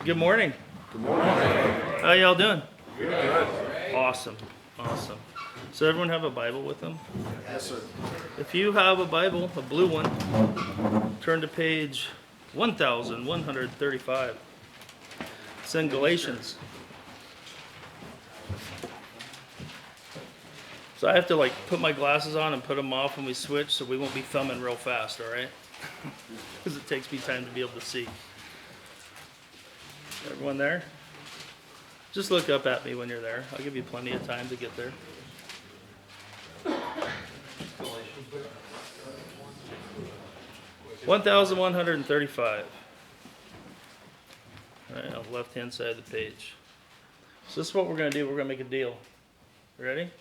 Good morning. Good morning. How y'all doing? Good. Awesome. So everyone have a Bible with them? Yes, sir. If you have a Bible, a blue one, turn to page 1135. It's in Galatians. So I have to put my glasses on and put them off when we switch so we won't be thumbing real fast, all right? Because it takes me time to be able to see. Everyone there? Just look up at me when you're there. I'll give you plenty of time to get there. $1,135. All right, on the left-hand side of the page. So this is what we're going to do. We're going to make a deal. Ready?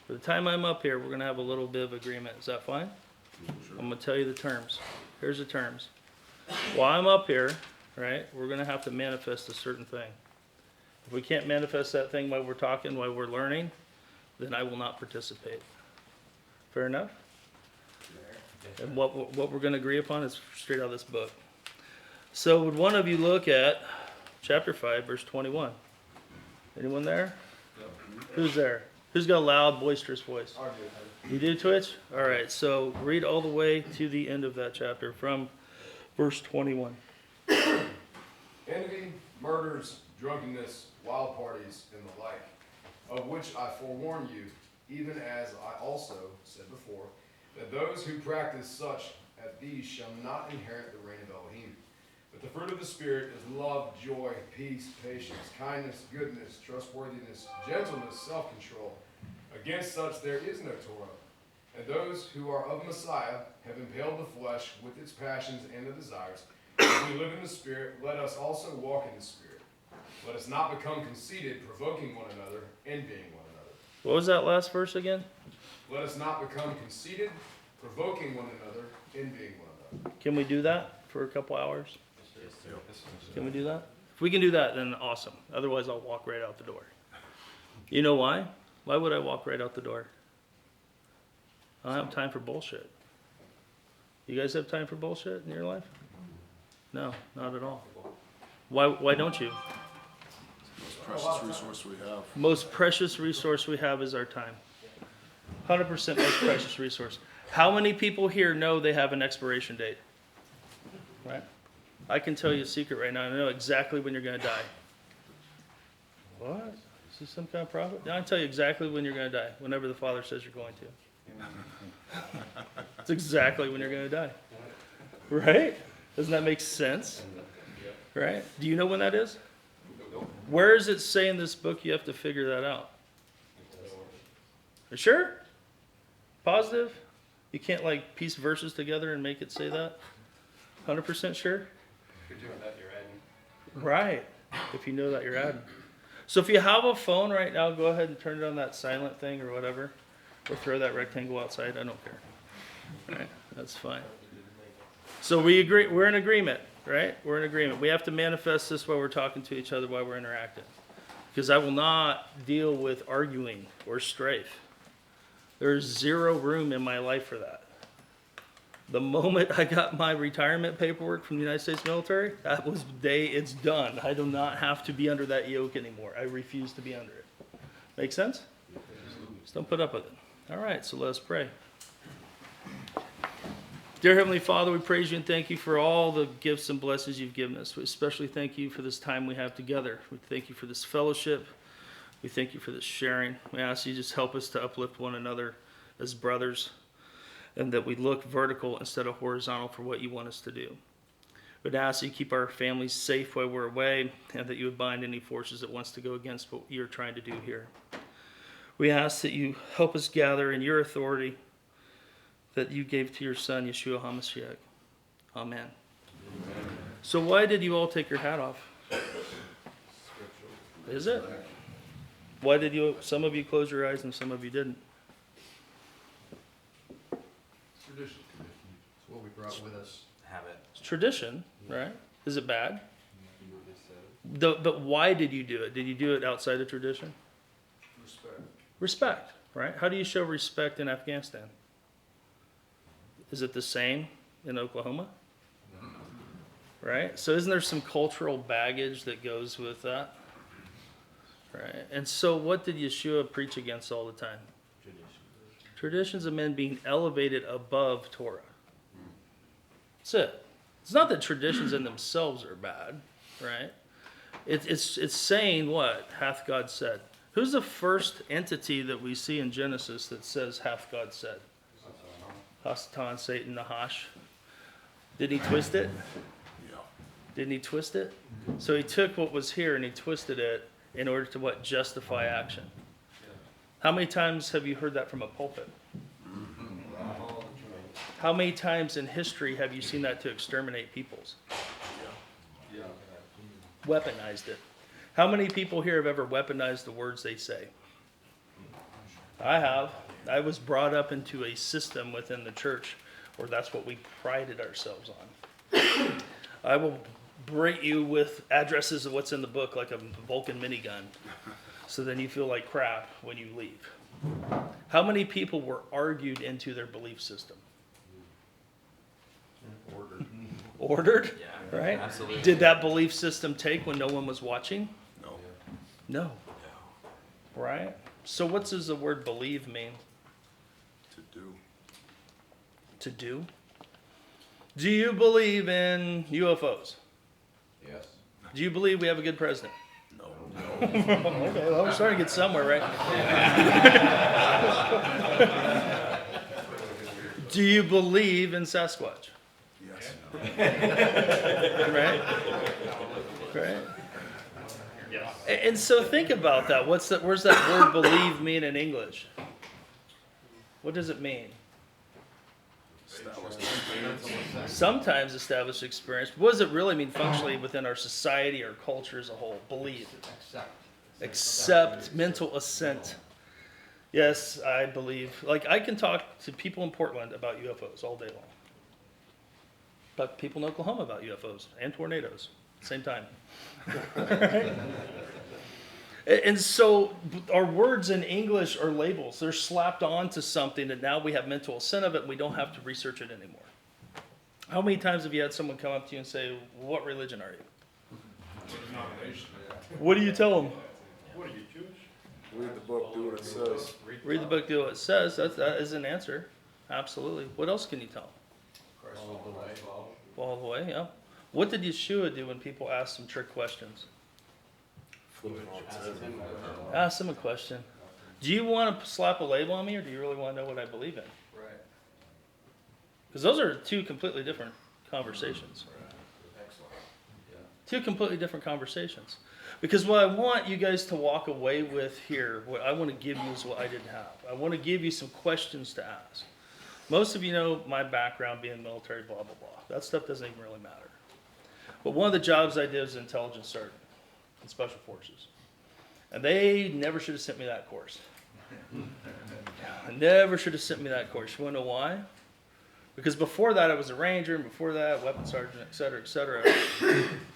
For the time I'm up here, we're going to have a little bit of agreement. Is that fine? Sure. I'm going to tell you the terms. Here's the terms. While I'm up here, right, we're going to have to manifest a certain thing. If we can't manifest that thing while we're talking, while we're learning, then I will not participate. Fair enough? And what we're going to agree upon is straight out of this book. So would one of you look at chapter 5, verse 21? Anyone there? Who's there? Who's got a loud, boisterous voice? You do, Twitch? All right, so read all the way to the end of that chapter from verse 21. Envy, murders, drunkenness, wild parties, and the like, of which I forewarn you, even as I also said before, that those who practice such as these shall not inherit the reign of Elohim. But the fruit of the Spirit is love, joy, peace, patience, kindness, goodness, trustworthiness, gentleness, self-control. Against such there is no Torah. And those who are of Messiah have impaled the flesh with its passions and the desires. If we live in the Spirit, let us also walk in the Spirit. Let us not become conceited, provoking one another, envying one another. What was that last verse again? Let us not become conceited, provoking one another, envying one another. Can we do that for a couple hours? Can we do that? If we can do that, then awesome. Otherwise, I'll walk right out the door. You know why? Why would I walk right out the door? I don't have time for bullshit. You guys have time for bullshit in your life? No, not at all. Why don't you? Most precious resource we have. Most precious resource we have is our time. 100% most precious resource. How many people here know they have an expiration date? Right? I can tell you a secret right now. I know exactly when you're going to die. What? Is this some kind of prophet? I can tell you exactly when you're going to die. Whenever the Father says you're going to. That's exactly when you're going to die. Right? Doesn't that make sense? Right? Do you know when that is? Where does it say in this book you have to figure that out? You sure? Positive? You can't piece verses together and make it say that? 100% sure? If you're doing that, you're adding. Right. If you know that, you're adding. So if you have a phone right now, go ahead and turn it on that silent thing or whatever. Or throw that rectangle outside. I don't care. All right. That's fine. So we agree. We're in agreement, right? We're in agreement. We have to manifest this while we're talking to each other, while we're interacting. Because I will not deal with arguing or strife. There's zero room in my life for that. The moment I got my retirement paperwork from the United States military, that was the day it's done. I do not have to be under that yoke anymore. I refuse to be under it. Make sense? Just don't put up with it. All right, so let us pray. Dear Heavenly Father, we praise you and thank you for all the gifts and blessings you've given us. We especially thank you for this time we have together. We thank you for this fellowship. We thank you for this sharing. We ask you just help us to uplift one another as brothers, and that we look vertical instead of horizontal for what you want us to do. We'd ask you keep our families safe while we're away, and that you would bind any forces that wants to go against what you're trying to do here. We ask that you help us gather in your authority that you gave to your son, Yeshua HaMashiach. Amen. So why did you all take your hat off? Is it? Why did some of you close your eyes and some of you didn't? Tradition. It's what we brought with us. Habit. It's tradition, right? Is it bad? But why did you do it? Did you do it outside of tradition? Respect. Respect, right? How do you show respect in Afghanistan? Is it the same in Oklahoma? right? So isn't there some cultural baggage that goes with that? Right? And so what did Yeshua preach against all the time? Traditions of men being elevated above Torah. That's it. It's not that traditions in themselves are bad, right? It's saying what? Hath God said. Who's the first entity that we see in Genesis that says hath God said? Hasatan, Satan, Nahash. Didn't he twist it? Yeah. Didn't he twist it? So he took what was here and he twisted it in order to what? Justify action. How many times have you heard that from a pulpit? How many times in history have you seen that to exterminate peoples? Weaponized it. How many people here have ever weaponized the words they say? I have. I was brought up into a system within the church where that's what we prided ourselves on. I will berate you with addresses of what's in the book like a Vulcan minigun. So then you feel like crap when you leave. How many people were argued into their belief system? Ordered? Yeah, Right? absolutely. Did that belief system take when no one was watching? No. No. Right? So what does the word believe mean? To do. To do? Do you believe in UFOs? Yes. Do you believe we have a good president? No. Okay, well, we're starting to get somewhere, right? Do you believe in Sasquatch? Yes. Right? Right? And so think about that. Where's that word believe mean in English? What does it mean? Established. Sometimes established experience. What does it really mean functionally within our society or culture as a whole? Believe. Accept, mental assent. Yes, I believe. Like, I can talk to people in Portland about UFOs all day long. Talk to people in Oklahoma about UFOs and tornadoes at the same time. And so our words in English are labels. They're slapped onto something that now we have mental assent of it and we don't have to research it anymore. How many times have you had someone come up to you and say, what religion are you? What do you tell them? Read the book, do what it says. Read the book, do what it says. That is an answer. Absolutely. What else can you tell them? All the way, yeah. What did Yeshua do when people asked him trick questions? Ask him a question. Do you want to slap a label on me, or do you really want to know what I believe in? Right. Because those are two completely different conversations. Excellent. Yeah. Two completely different conversations. Because what I want you guys to walk away with here, what I want to give you is what I didn't have. I want to give you some questions to ask. Most of you know my background being military, blah, blah, blah. That stuff doesn't even really matter. But one of the jobs I did was intelligence sergeant in Special Forces. And they never should have sent me that course. Never should have sent me that course. You want to know why? Because before that, I was a ranger, and before that, weapons sergeant, et cetera, et cetera.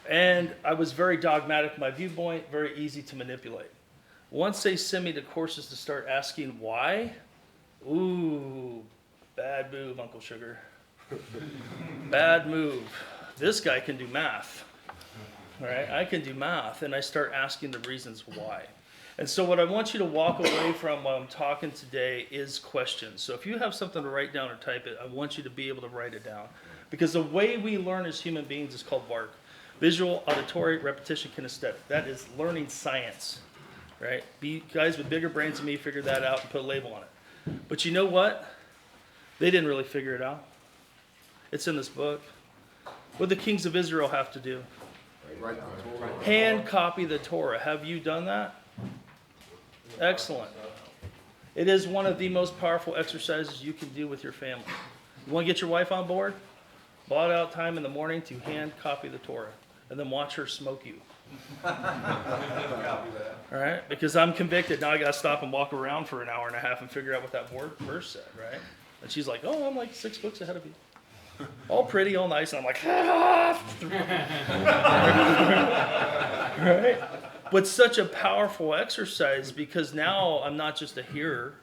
And I was very dogmatic in my viewpoint, very easy to manipulate. Once they send me to courses to start asking why, ooh, bad move, Uncle Sugar. Bad move. This guy can do math. All right, I can do math, and I start asking the reasons why. And so what I want you to walk away from while I'm talking today is questions. So if you have something to write down or type it, I want you to be able to write it down. Because the way we learn as human beings is called VARK. Visual, auditory, repetition, kinesthetic. That is learning science, right? Guys with bigger brains than me figured that out and put a label on it. But you know what? They didn't really figure it out. It's in this book. What do the kings of Israel have to do? Write the Torah. Hand copy the Torah. Have you done that? Excellent. It is one of the most powerful exercises you can do with your family. You want to get your wife on board? Blot out time in the morning to hand copy the Torah and then watch her smoke you. All right? Because I'm convicted. Now I got to stop and walk around for an hour and a half and figure out what that verse said, right? And she's like, oh, I'm like 6 books ahead of you. All pretty, all nice. And I'm like, ah! Right? But such a powerful exercise because now I'm not just a hearer,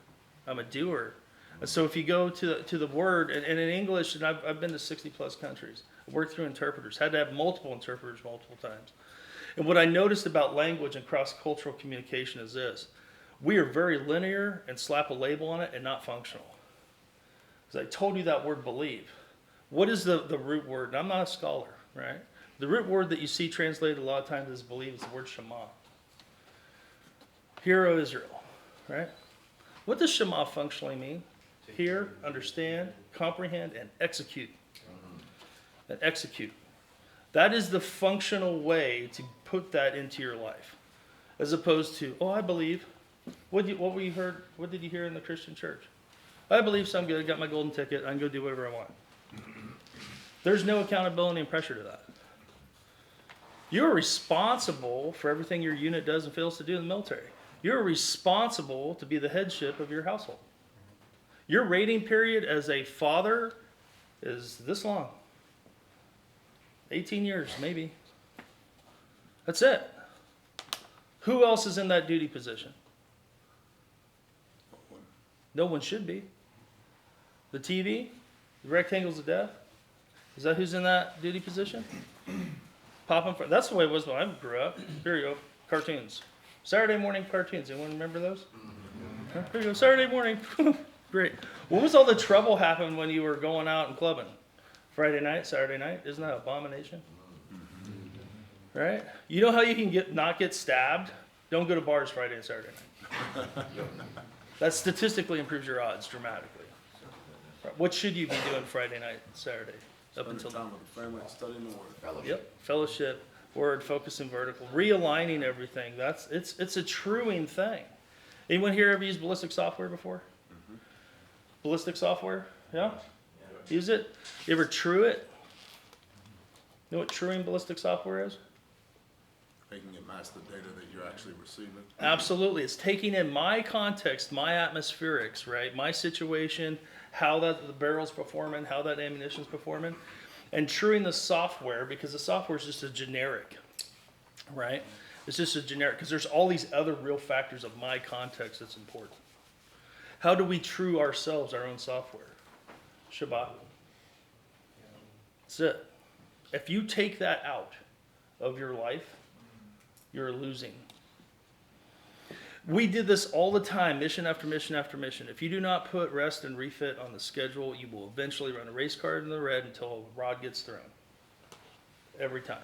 I'm a doer. And so if you go to the word, and in English, and I've been to 60 plus countries, Worked through interpreters. Had to have multiple interpreters multiple times. And what I noticed about language and cross-cultural communication is this. We are very linear and slap a label on it and not functional. Because I told you that word believe. What is the root word? And I'm not a scholar, right? The root word that you see translated a lot of times as believe is the word Shema. Hear, O Israel, right? What does Shema functionally mean? Hear, understand, comprehend, and execute. And execute. That is the functional way to put that into your life. As opposed to, oh, I believe. What did you hear in the Christian church? I believe, so I'm good. I got my golden ticket. I can go do whatever I want. There's no accountability and pressure to that. You're responsible for everything your unit does and fails to do in the military. You're responsible to be the headship of your household. Your rating period as a father is this long. 18 years, maybe. That's it. Who else is in that duty position? No one should be. The TV? The rectangles of death? Is that who's in that duty position? Pop in front. That's the way it was when I grew up. Here you go. Cartoons. Saturday morning cartoons. Anyone remember those? Here you go. Saturday morning. Great. What was all the trouble happened when you were going out and clubbing? Friday night, Saturday night? Isn't that an abomination? Right? You know how you can not get stabbed? Don't go to bars Friday and Saturday night. That statistically improves your odds dramatically. What should you be doing Friday night, Saturday? Up until time with the family and studying the word. Fellowship. Yep, fellowship, word, focus, and vertical, realigning everything. It's a truing thing. Anyone here ever used ballistic software before? Mm-hmm. Ballistic software, yeah. Use it. You ever true it? You know what truing ballistic software is? Making it match the data that you're actually receiving. Absolutely. It's taking in my context, my atmospherics, right? My situation, how the barrel's performing, how that ammunition's performing, and truing the software, because the software is just a generic, right? It's just a generic, because there's all these other real factors of my context that's important. How do we true ourselves, our own software? Shabbat. That's it. If you take that out of your life, you're losing. We did this all the time, mission after mission after mission. If you do not put rest and refit on the schedule, you will eventually run a race card in the red until a rod gets thrown. Every time.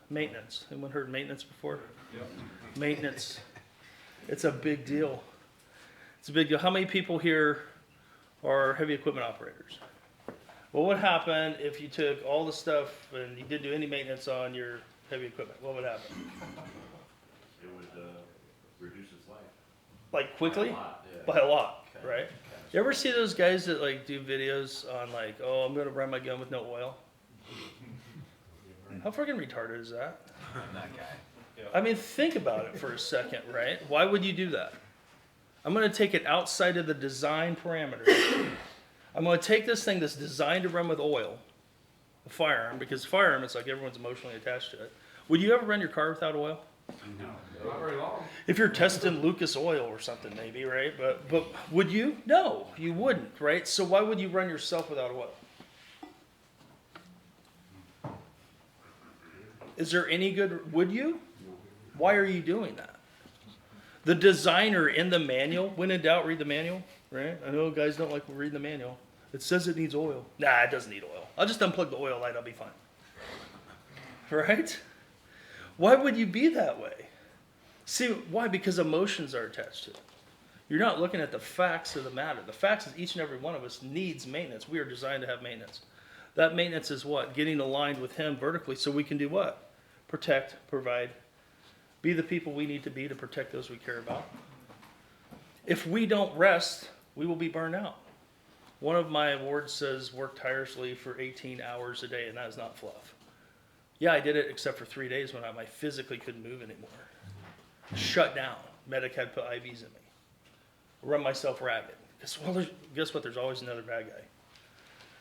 Maintenance. Anyone heard maintenance before? Yep. Maintenance. It's a big deal. It's a big deal. How many people here are heavy equipment operators? What would happen if you took all the stuff and you didn't do any maintenance on your heavy equipment? What would happen? It would reduce its life. Like quickly? By a lot, yeah. By a lot, Okay. right? You ever see those guys that like do videos on like, oh, I'm gonna run my gun with no oil? How freaking retarded is that? I'm that guy. I mean, think about it for a second, right? Why would you do that? I'm gonna take it outside of the design parameters. I'm gonna take this thing that's designed to run with oil, a firearm, because firearm, it's like everyone's emotionally attached to it. Would you ever run your car without oil? Not very long. If you're testing Lucas Oil or something, maybe, right? But would you? No, you wouldn't, right? So why would you run yourself without oil? Is there any good? Would you? Why are you doing that? The designer in the manual, when in doubt, read the manual, right? I know guys don't like reading the manual. It says it needs oil. Nah, it doesn't need oil. I'll just unplug the oil light. I'll be fine. Right? Why would you be that way? See, why? Because emotions are attached to it. You're not looking at the facts of the matter. The facts is each and every one of us needs maintenance. We are designed to have maintenance. That maintenance is what? Getting aligned with Him vertically so we can do what? Protect, provide, be the people we need to be to protect those we care about. If we don't rest, we will be burned out. One of my awards says work tirelessly for 18 hours a day, and that is not fluff. Yeah, I did it except for 3 days when I physically couldn't move anymore. Shut down. Medic had put IVs in me. Run myself ragged. Guess what? There's always another bad guy.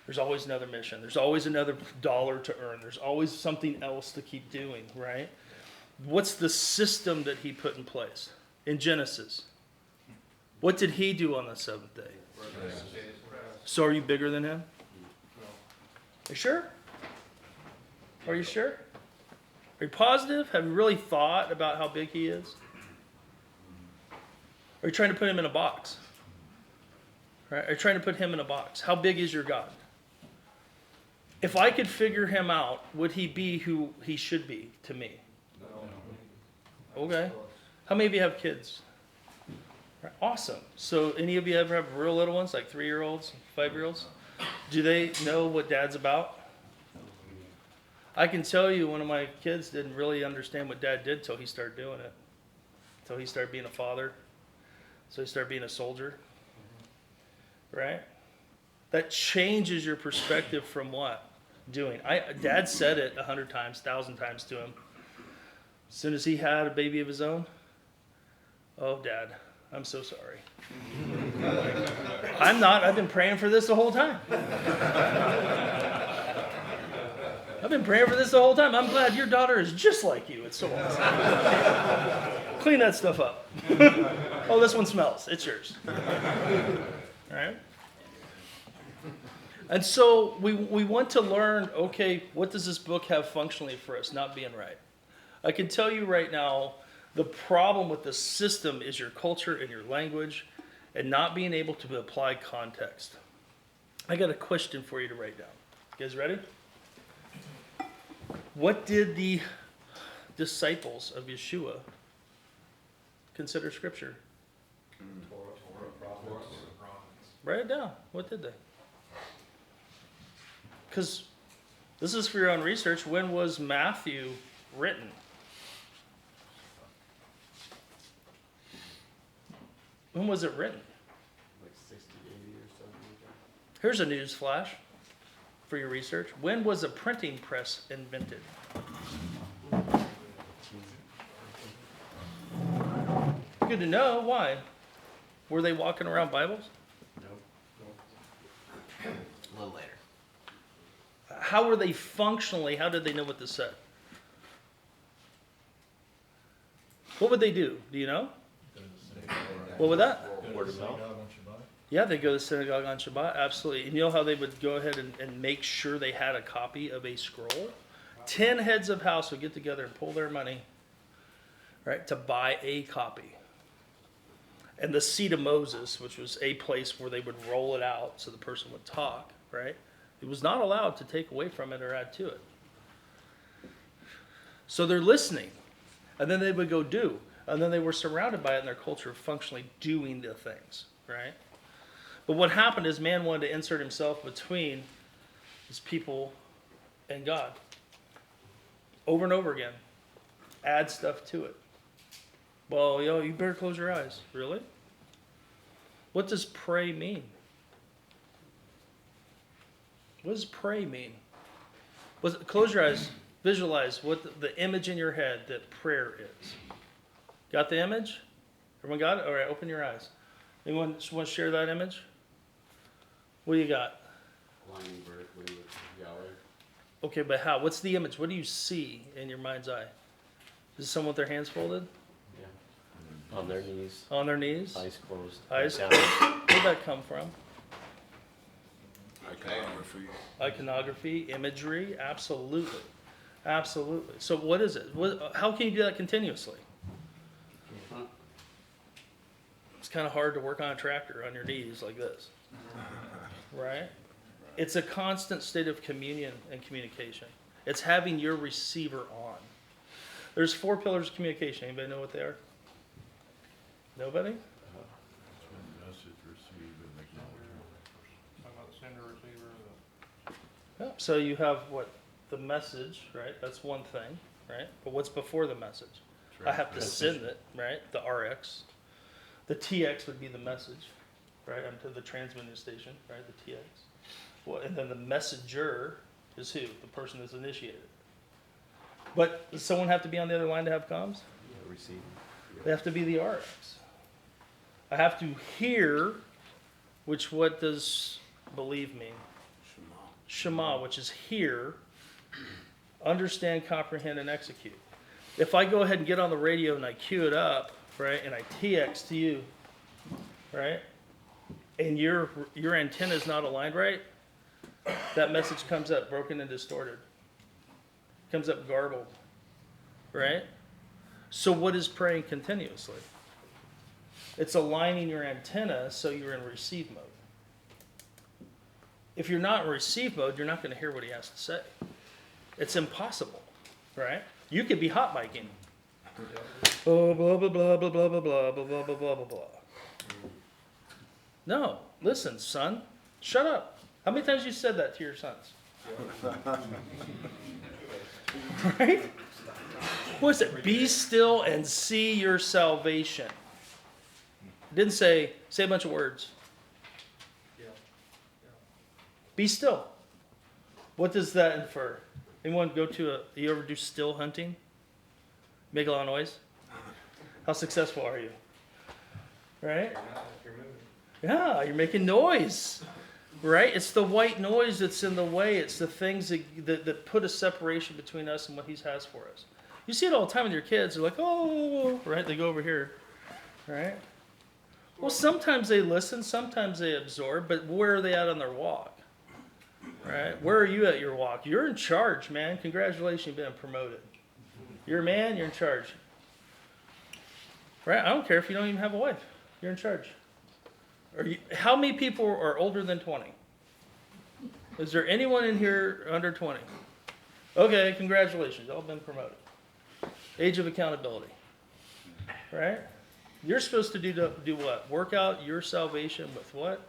There's always another mission. There's always another dollar to earn. There's always something else to keep doing, right? What's the system that He put in place in Genesis? What did He do on the seventh day? So are you bigger than Him? Are you sure? Are you sure? Are you positive? Have you really thought about how big he is? Are you trying to put him in a box? Right? Are you trying to put him in a box? How big is your God? If I could figure him out, would he be who he should be to me? Okay. How many of you have kids? Right. Awesome. So any of you ever have real little ones, like 3-year-olds, 5-year-olds? Do they know what dad's about? I can tell you one of my kids didn't really understand what dad did till he started doing it. Till he started being a father. So he started being a soldier. Right? That changes your perspective from what? Doing. Dad said it 100 times, 1,000 times to him. As soon as he had a baby of his own, oh, Dad, I'm so sorry. I'm not. I've been praying for this the whole time. I've been praying for this the whole time. I'm glad your daughter is just like you. It's so awesome. Clean that stuff up. Oh, this one smells. It's yours. All right? And so we want to learn, okay, what does this book have functionally for us, not being right? I can tell you right now, the problem with the system is your culture and your language and not being able to apply context. I got a question for you to write down. You guys ready? What did the disciples of Yeshua consider Scripture? Write it down. What did they? Because this is for your own research. When was Matthew written? When was it written? Like 60, 80 or something like that. Here's a news flash for your research. When was a printing press invented? Good to know. Why? Were they walking around Bibles? A little later. How were they functionally? How did they know what to say? What would they do? Do you know? What would that? Word of mouth. Yeah, they go to the synagogue on Shabbat. Absolutely. And you know how they would go ahead and make sure they had a copy of a scroll? 10 heads of house would get together and pull their money, right, to buy a copy. And the seat of Moses, which was a place where they would roll it out so the person would talk, right? It was not allowed to take away from it or add to it. So they're listening. And then they would go do. And then they were surrounded by it in their culture, functionally doing the things, right? But what happened is man wanted to insert himself between his people and God. Over and over again. Add stuff to it. Well, you better close your eyes. Really? What does pray mean? What does pray mean? Close your eyes. Visualize what the image in your head that prayer is. Got the image? Everyone got it? All right, open your eyes. Anyone just want to share that image? What do you got? Aligning vertically with Yahweh. Okay, but how? What's the image? What do you see in your mind's eye? Is it someone with their hands folded? Yeah. On their knees, On their knees? eyes closed. Eyes down. closed? Where'd that come from? Iconography. Iconography, imagery, absolutely. Absolutely. So what is it? How can you do that continuously? It's kind of hard to work on a tractor on your knees like this. Right? It's a constant state of communion and communication. It's having your receiver on. There's 4 pillars of communication. Anybody know what they are? Nobody? Yeah, so you have what? The message, right? That's one thing, right? But what's before the message? I have to send it, right? The RX. The TX would be the message, right? Onto the transmitting station, right? The TX. Well, and then the messenger is who? The person that's initiated. But does someone have to be on the other line to have comms? Yeah, receiving. They have to be the RX. I have to hear, which what does believe mean? Shema, which is hear, understand, comprehend, and execute. If I go ahead and get on the radio and I cue it up, right, and I TX to you, right, and your antenna is not aligned right, that message comes up broken and distorted. comes up garbled, right? So what is praying continuously? It's aligning your antenna so you're in receive mode. If you're not in receive mode, you're not going to hear what he has to say. It's impossible, right? You could be hot miking. Oh, blah, blah, blah, blah, blah, blah, blah, blah, blah, blah, blah, blah. No, listen, son, shut up. How many times you said that to your sons? Right? What is it? Be still and see your salvation. It didn't say a bunch of words. Be still. What does that infer? Anyone go to you ever do still hunting? Make a lot of noise? How successful are you? Right? Yeah, you're making noise. Right? It's the white noise that's in the way. It's the things that put a separation between us and what he has for us. You see it all the time with your kids. They're like, oh, right? They go over here. Right? Well, sometimes they listen, sometimes they absorb, but where are they at on their walk? Right? Where are you at your walk? You're in charge, man. Congratulations, you've been promoted. You're a man, you're in charge. Right? I don't care if you don't even have a wife. You're in charge. How many people are older than 20? Is there anyone in here under 20? Okay, congratulations. Y'all been promoted. Age of accountability. Right? You're supposed to do what? Work out your salvation with what?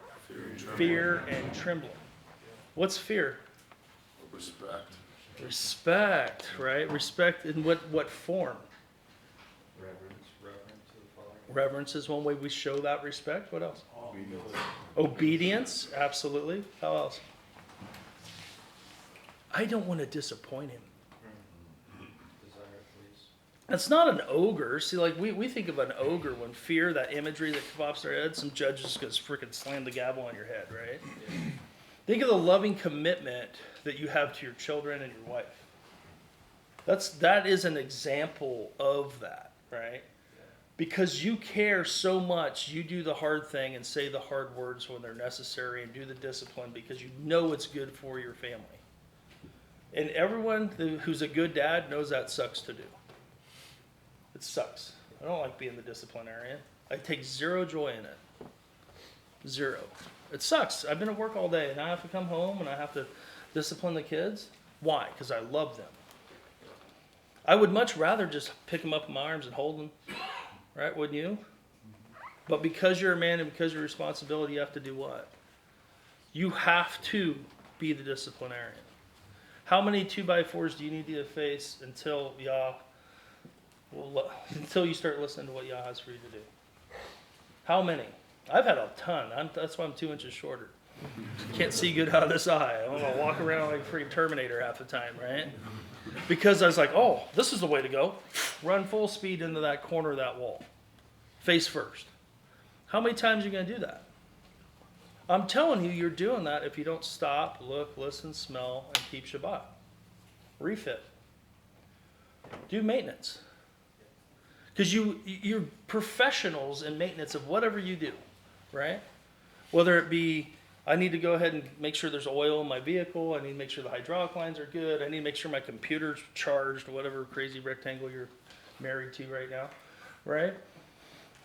Fear and trembling. What's fear? Respect. Respect, right? Respect in what form? Reverence to the Father. Reverence is one way we show that respect. What else? Obedience. Obedience, absolutely. How else? I don't want to disappoint him. Desire, please. It's not an ogre. See, like we think of an ogre when fear, that imagery that pops in our head, some judges gonna freaking slam the gavel on your head, right? Yeah. Think of the loving commitment that you have to your children and your wife. That is an example of that, right? Because you care so much, you do the hard thing and say the hard words when they're necessary and do the discipline because you know it's good for your family. And everyone who's a good dad knows that sucks to do. It sucks. I don't like being the disciplinarian. I take zero joy in it. Zero. It sucks. I've been at work all day and I have to come home and I have to discipline the kids. Why? Because I love them. I would much rather just pick them up in my arms and hold them. Right? Wouldn't you? But because you're a man and because your responsibility, you have to do what? You have to be the disciplinarian. How many 2x4s do you need to face until until you start listening to what Yah has for you to do? How many? I've had a ton. That's why I'm 2 inches shorter. Can't see good out of this eye. I'm gonna walk around like a freaking Terminator half the time, right? Because I was like, oh, this is the way to go. Run full speed into that corner of that wall. Face first. How many times are you going to do that? I'm telling you, you're doing that if you don't stop, look, listen, smell, and keep Shabbat. Refit. Do maintenance. Because you're professionals in maintenance of whatever you do, right? Whether it be, I need to go ahead and make sure there's oil in my vehicle. I need to make sure the hydraulic lines are good. I need to make sure my computer's charged, whatever crazy rectangle you're married to right now, right?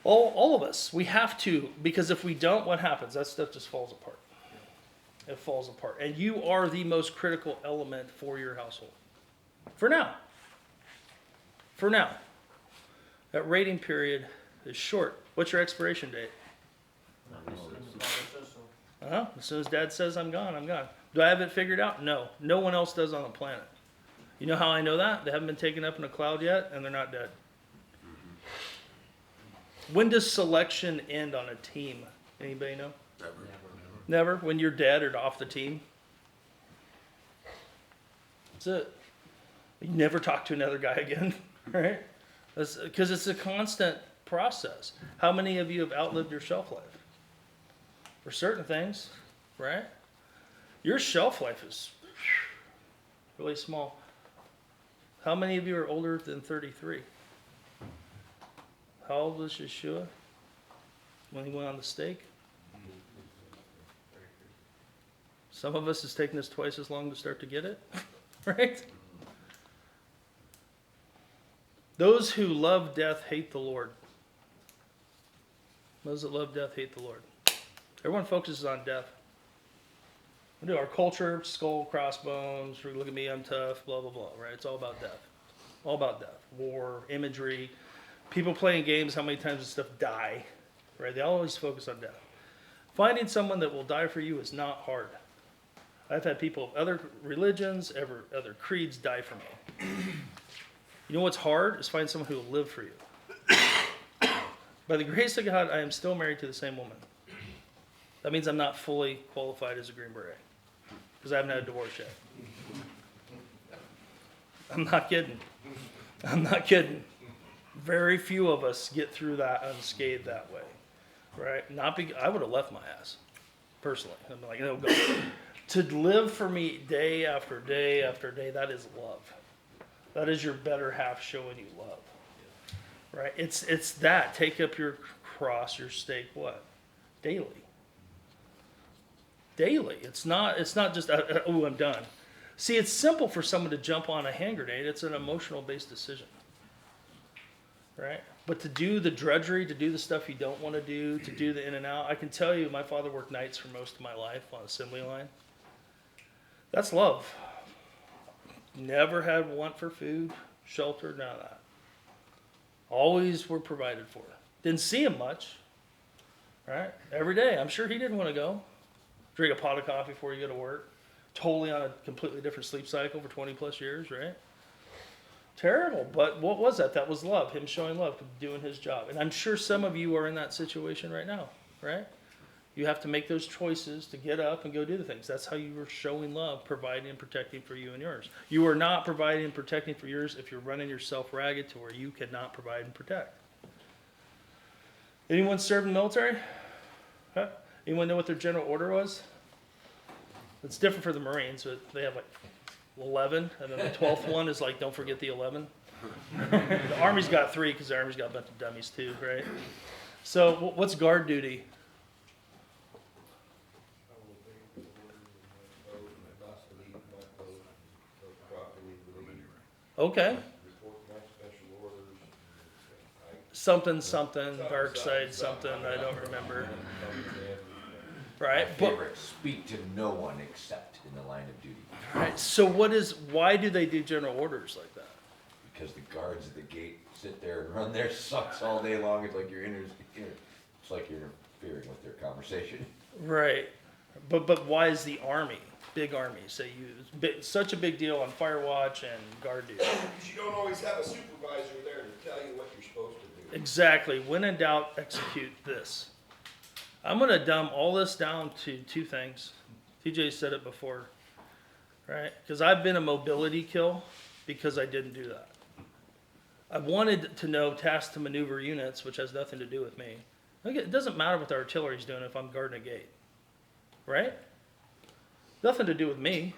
All of us, we have to, because if we don't, what happens? That stuff just falls apart. It falls apart. And you are the most critical element for your household. For now. For now. That rating period is short. What's your expiration date? As soon as Dad says I'm gone, I'm gone. Do I have it figured out? No. No one else does on the planet. You know how I know that? They haven't been taken up in a cloud yet, and they're not dead. When does selection end on a team? Anybody know? Never. When you're dead or off the team? That's it. You never talk to another guy again, right? Because it's a constant process. How many of you have outlived your shelf life? For certain things, right? Your shelf life is really small. How many of you are older than 33? How old was Yeshua when he went on the stake? Some of us, it's taken us twice as long to start to get it, right? Those who love death hate the Lord. Those that love death hate the Lord. Everyone focuses on death. We do our culture, skull, crossbones, look at me, I'm tough, blah, blah, blah, right? It's all about death. All about death. War, imagery. People playing games, how many times does stuff die, right? They always focus on death. Finding someone that will die for you is not hard. I've had people of other religions, other creeds die for me. You know what's hard is find someone who will live for you. By the grace of God, I am still married to the same woman. That means I'm not fully qualified as a Green Beret because I haven't had a divorce yet. I'm not kidding. I'm not kidding. Very few of us get through that unscathed that way, right? I would have left my ass, personally. I'm like, no, go. To live for me day after day after day, that is love. That is your better half showing you love, right? It's that. Take up your cross, your stake, what? Daily. Daily. It's not just, oh, I'm done. See, it's simple for someone to jump on a hand grenade. It's an emotional-based decision, right? But to do the drudgery, to do the stuff you don't want to do the in and out. I can tell you, my father worked nights for most of my life on assembly line. That's love. Never had want for food, shelter, none of that. Always were provided for. Didn't see him much, right? Every day. I'm sure he didn't want to go. Drink a pot of coffee before you go to work. Totally on a completely different sleep cycle for 20 plus years, right? Terrible. But what was that? That was love. Him showing love, doing his job. And I'm sure some of you are in that situation right now, right? You have to make those choices to get up and go do the things. That's how you are showing love, providing and protecting for you and yours. You are not providing and protecting for yours if you're running yourself ragged to where you cannot provide and protect. Anyone served in the military? Huh? Anyone know what their general order was? It's different for the Marines. They have like 11, and then the 12th one is like, don't forget the 11. The Army's got 3 because the Army's got a bunch of dummies too, right? So what's guard duty? Okay. Something, dark side, something, I don't remember. Right? My favorite, speak to no one except in the line of duty. Right. So why do they do general orders like that? Because the guards at the gate sit there and run their sucks all day long. It's like it's like you're interfering with their conversation. Right. But why is the Army, big armies, they use such a big deal on fire watch and guard duty? Because you don't always have a supervisor there to tell you what you're supposed to do. Exactly. When in doubt, execute this. I'm going to dumb all this down to 2 things. TJ said it before, right? Because I've been a mobility kill because I didn't do that. I wanted to know task to maneuver units, which has nothing to do with me. It doesn't matter what the artillery's doing if I'm guarding a gate, right? Nothing to do with me.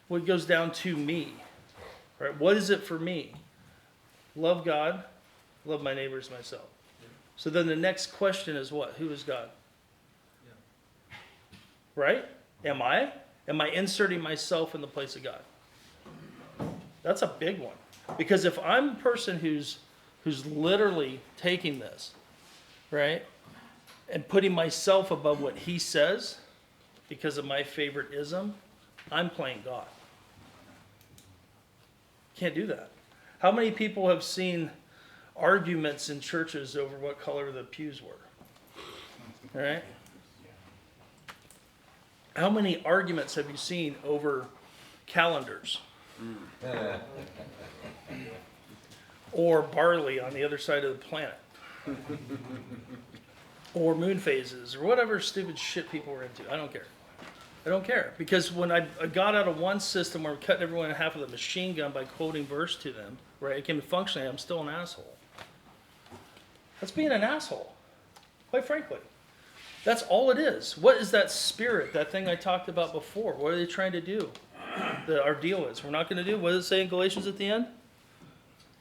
What goes down to me, right? What is it for me? Love God, love my neighbors, myself. So then the next question is what? Who is God? Yeah. Right? Am I? Am I inserting myself in the place of God? That's a big one. Because if I'm a person who's literally taking this, right, and putting myself above what he says because of my favorite ism, I'm playing God. Can't do that. How many people have seen arguments in churches over what color the pews were? Right? How many arguments have you seen over calendars? Or barley on the other side of the planet? Or moon phases, or whatever stupid shit people were into. I don't care. I don't care. Because when I got out of one system where I'm cutting everyone in half with a machine gun by quoting verse to them, right, it came to functioning, I'm still an asshole. That's being an asshole, quite frankly. That's all it is. What is that spirit, that thing I talked about before? What are they trying to do? Our deal is, we're not going to do, what does it say in Galatians at the end?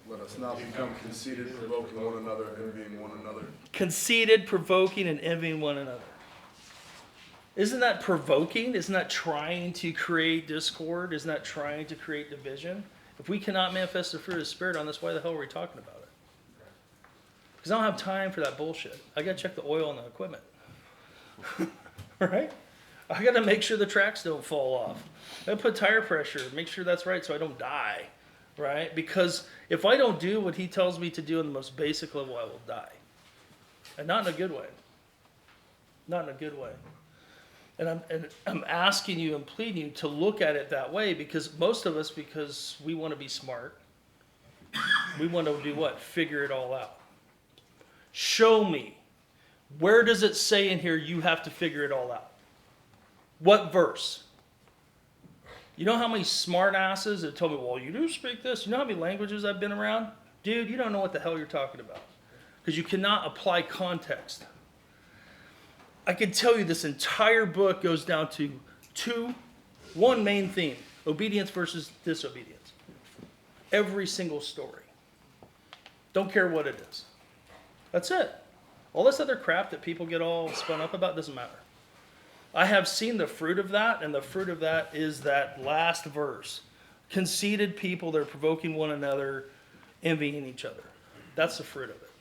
Let us not become conceited, provoking one another, envying one another. Conceited, provoking, and envying one another. Isn't that provoking? Isn't that trying to create discord? Isn't that trying to create division? If we cannot manifest the fruit of the Spirit on this, why the hell are we talking about it? Because I don't have time for that bullshit. I got to check the oil on the equipment. Right? I got to make sure the tracks don't fall off. I put tire pressure, make sure that's right so I don't die. Right? Because if I don't do what he tells me to do in the most basic level, I will die. And not in a good way. Not in a good way. And I'm asking you and pleading you to look at it that way, because most of us, because we want to be smart, we want to do what? Figure it all out. Show me. Where does it say in here you have to figure it all out? What verse? You know how many smart asses have told me, well, you do speak this. You know how many languages I've been around? Dude, you don't know what the hell you're talking about. Because you cannot apply context. I can tell you this entire book goes down to one main theme: obedience versus disobedience. Every single story. Don't care what it is. That's it. All this other crap that people get all spun up about doesn't matter. I have seen the fruit of that, and the fruit of that is that last verse. Conceited people, they're provoking one another, envying each other. That's the fruit of it.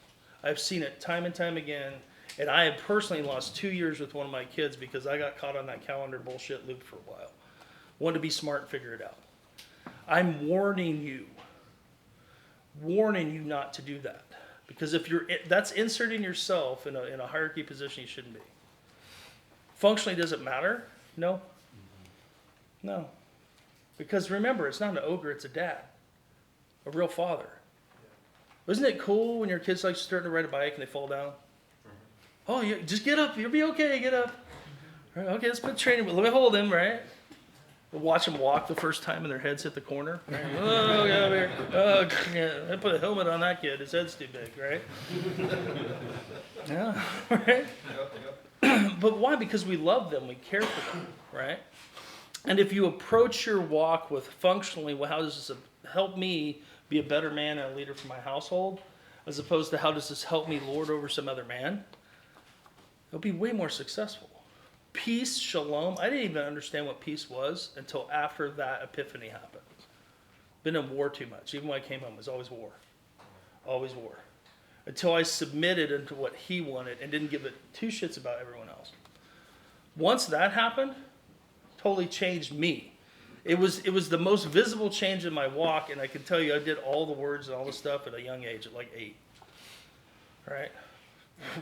I've seen it time and time again. And I have personally lost 2 years with one of my kids because I got caught on that calendar bullshit loop for a while. Wanted to be smart and figure it out. I'm warning you not to do that. Because if that's inserting yourself in a hierarchy position you shouldn't be. Functionally, does it matter? No. No. Because remember, it's not an ogre, it's a dad. A real father. Isn't it cool when your kids like starting to ride a bike and they fall down? Oh, yeah, just get up. You'll be okay. Get up. Right, okay, let's put training. Let me hold him, right? We'll watch them walk the first time and their heads hit the corner. Right? Oh, get over here. Oh, yeah. I put a helmet on that kid. His head's too big, right? Yeah, right? But why? Because we love them. We care for them, right? And if you approach your walk with functionally, well, how does this help me be a better man and a leader for my household, as opposed to how does this help me lord over some other man? It'll be way more successful. Peace, shalom. I didn't even understand what peace was until after that epiphany happened. Been in war too much. Even when I came home, it was always war. Always war. Until I submitted into what he wanted and didn't give it two shits about everyone else. Once that happened, totally changed me. It was the most visible change in my walk, and I can tell you I did all the words and all the stuff at a young age, at like 8. Right?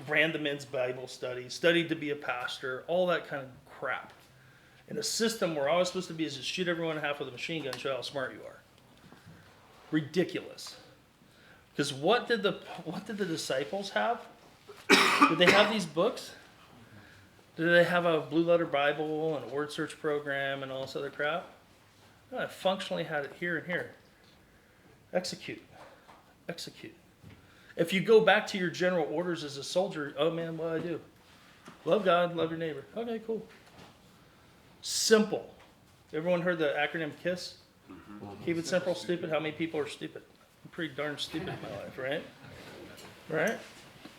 Ran the men's Bible study, studied to be a pastor, all that kind of crap. In a system where all I was supposed to be is just shoot everyone in half with a machine gun and show how smart you are. Ridiculous. Because what did the disciples have? Did they have these books? Did they have a blue letter Bible and a word search program and all this other crap? No, I functionally had it here and here. Execute. Execute. If you go back to your general orders as a soldier, oh man, what do I do? Love God, love your neighbor. Okay, cool. Simple. Everyone heard the acronym KISS? Keep it simple, stupid. How many people are stupid? I'm pretty darn stupid in my life, right? Right?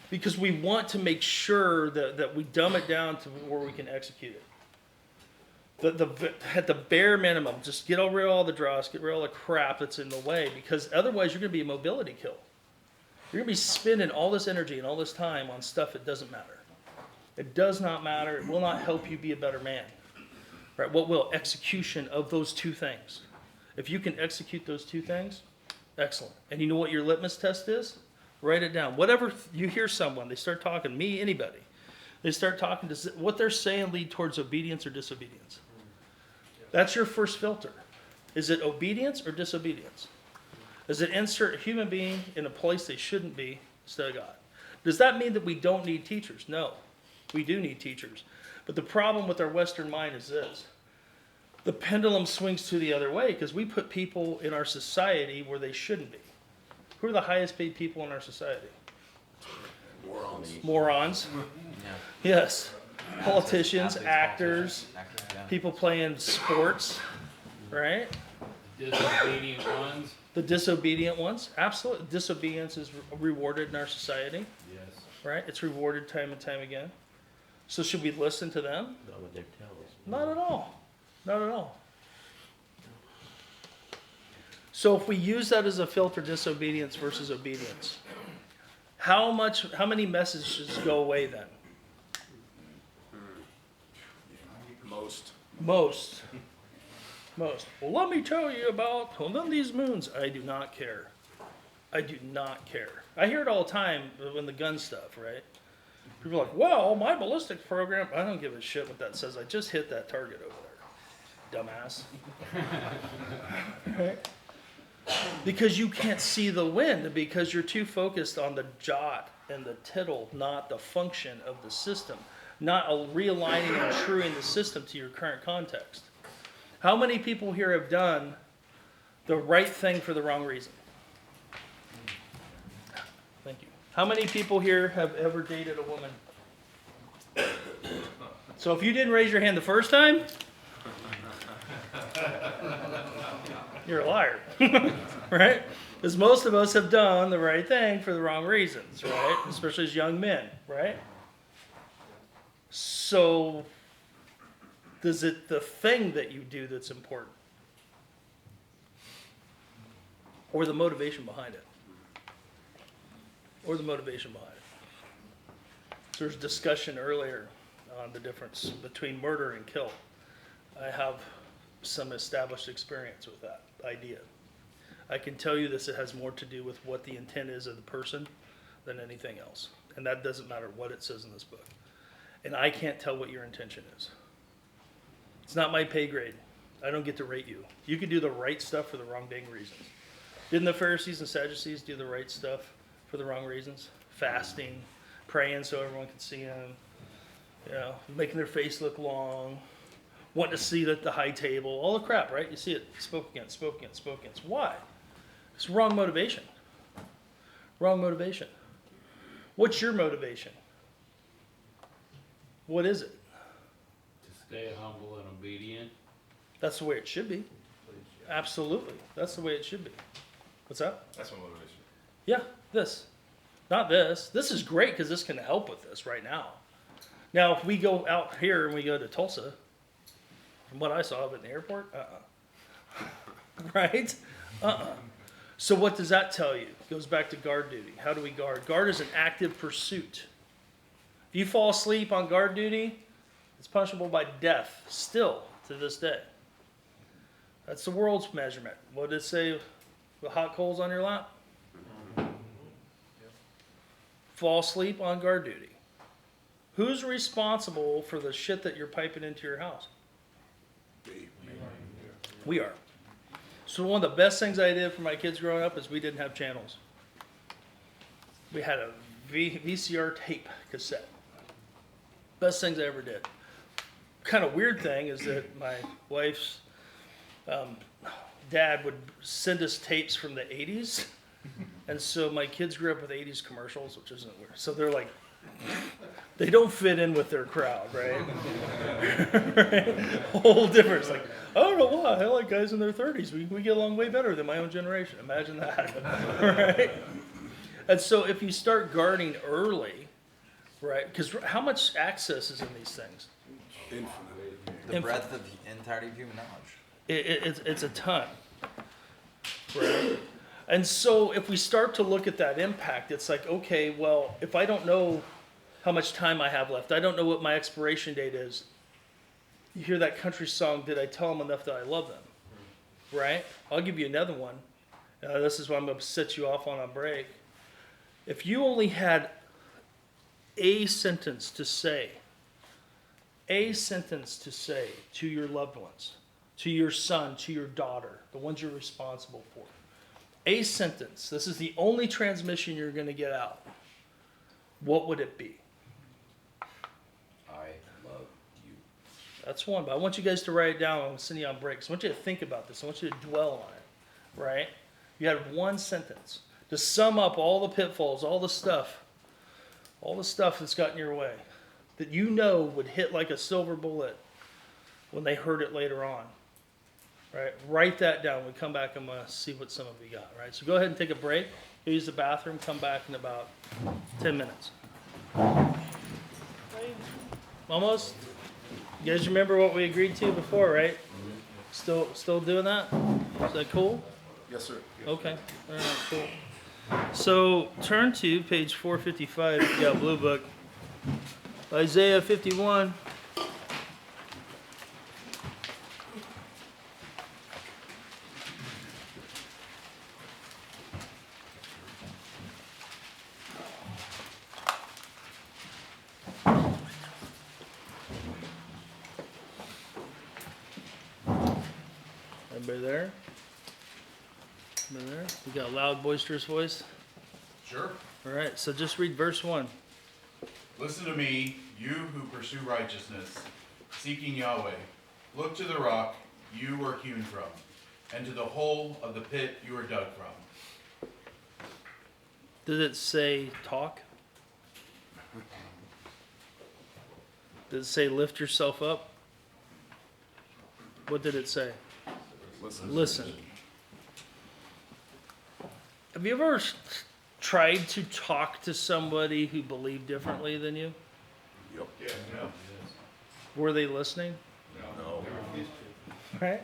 Because we want to make sure that we dumb it down to where we can execute it. At the bare minimum, just get over all the dross, get rid of all the crap that's in the way, because otherwise you're going to be a mobility kill. You're going to be spending all this energy and all this time on stuff that doesn't matter. It does not matter. It will not help you be a better man. Right? What will? Execution of those two things. If you can execute those two things, excellent. And you know what your litmus test is? Write it down. Whatever you hear someone, they start talking, me, anybody, they start talking, does what they're saying lead towards obedience or disobedience? That's your first filter. Is it obedience or disobedience? Does it insert a human being in a place they shouldn't be instead of God? Does that mean that we don't need teachers? No, we do need teachers. But the problem with our Western mind is this. The pendulum swings to the other way because we put people in our society where they shouldn't be. Who are the highest paid people in our society? Morons. Yes. Politicians, actors, people playing sports, right? Disobedient ones. The disobedient ones, absolutely. Disobedience is rewarded in our society, Yes. right? It's rewarded time and time again. So should we listen to them? Not what they tell us. Not at all. Not at all. So if we use that as a filter, disobedience versus obedience, how many messages go away then? Most. Most. Well, let me tell you about one of these moons. I do not care. I do not care. I hear it all the time when the gun stuff, right? People are like, well, my ballistics program, I don't give a shit what that says. I just hit that target over there. Dumbass. Right? Because you can't see the wind, because you're too focused on the jot and the tittle, not the function of the system, not realigning and truing the system to your current context. How many people here have done the right thing for the wrong reason? Thank you. How many people here have ever dated a woman? So if you didn't raise your hand the first time, you're a liar, right? Because most of us have done the right thing for the wrong reasons, right? Especially as young men, right? So, is it the thing that you do that's important? Or the motivation behind it? Or the motivation behind it? So there's discussion earlier on the difference between murder and kill. I have some established experience with that idea. I can tell you this, it has more to do with what the intent is of the person than anything else. And that doesn't matter what it says in this book. And I can't tell what your intention is. It's not my pay grade. I don't get to rate you. You can do the right stuff for the wrong dang reasons. Didn't the Pharisees and Sadducees do the right stuff for the wrong reasons? Fasting, praying so everyone could see them, making their face look long, wanting to see at the high table, all the crap, right? You see it spoke against. Why? It's wrong motivation. Wrong motivation. What's your motivation? What is it? To stay humble and obedient. That's the way it should be. Absolutely. That's the way it should be. What's that? That's my motivation. Yeah, this. Not this. This is great because this can help with this right now. Now, if we go out here and we go to Tulsa, from what I saw of it in the airport, right? So what does that tell you? It goes back to guard duty. How do we guard? Guard is an active pursuit. If you fall asleep on guard duty, it's punishable by death, still to this day. That's the world's measurement. What did it say? The hot coals on your lap? Fall asleep on guard duty. Who's responsible for the shit that you're piping into your house? We are. So one of the best things I did for my kids growing up is we didn't have channels. We had a VCR tape cassette. Best things I ever did. Kind of weird thing is that my wife's dad would send us tapes from the 80s. And so my kids grew up with 80s commercials, which isn't weird. So they're like, they don't fit in with their crowd, right? Right? Whole difference. Like, I don't know why. I like guys in their 30s. We get along way better than my own generation. Imagine that, right? And so if you start guarding early, right? Because how much access is in these things? Infinite. The breadth of the entirety of human knowledge. It's a ton, right? And so if we start to look at that impact, it's like, okay, well, if I don't know how much time I have left, I don't know what my expiration date is. You hear that country song, Did I Tell Them Enough That I Love Them? Right? I'll give you another one. This is what I'm going to set you off on a break. If you only had a sentence to say to your loved ones, to your son, to your daughter, the ones you're responsible for, a sentence, this is the only transmission you're going to get out, what would it be? I love you. That's one, but I want you guys to write it down. I'm going to send you on breaks. I want you to think about this. I want you to dwell on it, right? You had one sentence to sum up all the pitfalls, all the stuff that's gotten your way, that you know would hit like a silver bullet when they heard it later on. Right? Write that down. When we come back, I'm going to see what some of you got. Right? So go ahead and take a break. Use the bathroom. Come back in about 10 minutes. Almost? You guys remember what we agreed to before, right? Still doing that? Is that cool? Yes, sir. Okay, all right, cool. So turn to page 455, if you got a blue book. Isaiah 51. Everybody there? Everybody there? You got a loud, boisterous voice? Sure. All right, so just read verse 1. Listen to me, you who pursue righteousness, seeking Yahweh. Look to the rock you were hewn from, and to the hole of the pit you were dug from. Did it say talk? Did it say lift yourself up? What did it say? Listen. Have you ever tried to talk to somebody who believed differently than you? Yep. Yeah, no. Were they listening? No. Right?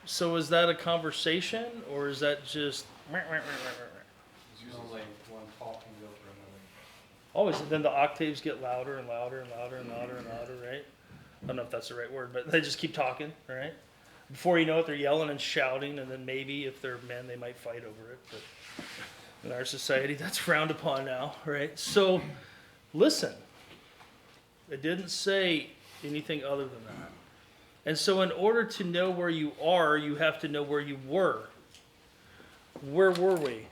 So is that a conversation or is that just It's usually like one talking over another. always? And then the octaves get louder and louder and louder and louder and louder, right? I don't know if that's the right word, but they just keep talking, right? Before you know it, they're yelling and shouting, and then maybe if they're men, they might fight over it. But in our society, that's frowned upon now, right? So listen. It didn't say anything other than that. And so in order to know where you are, you have to know where you were. Where were we?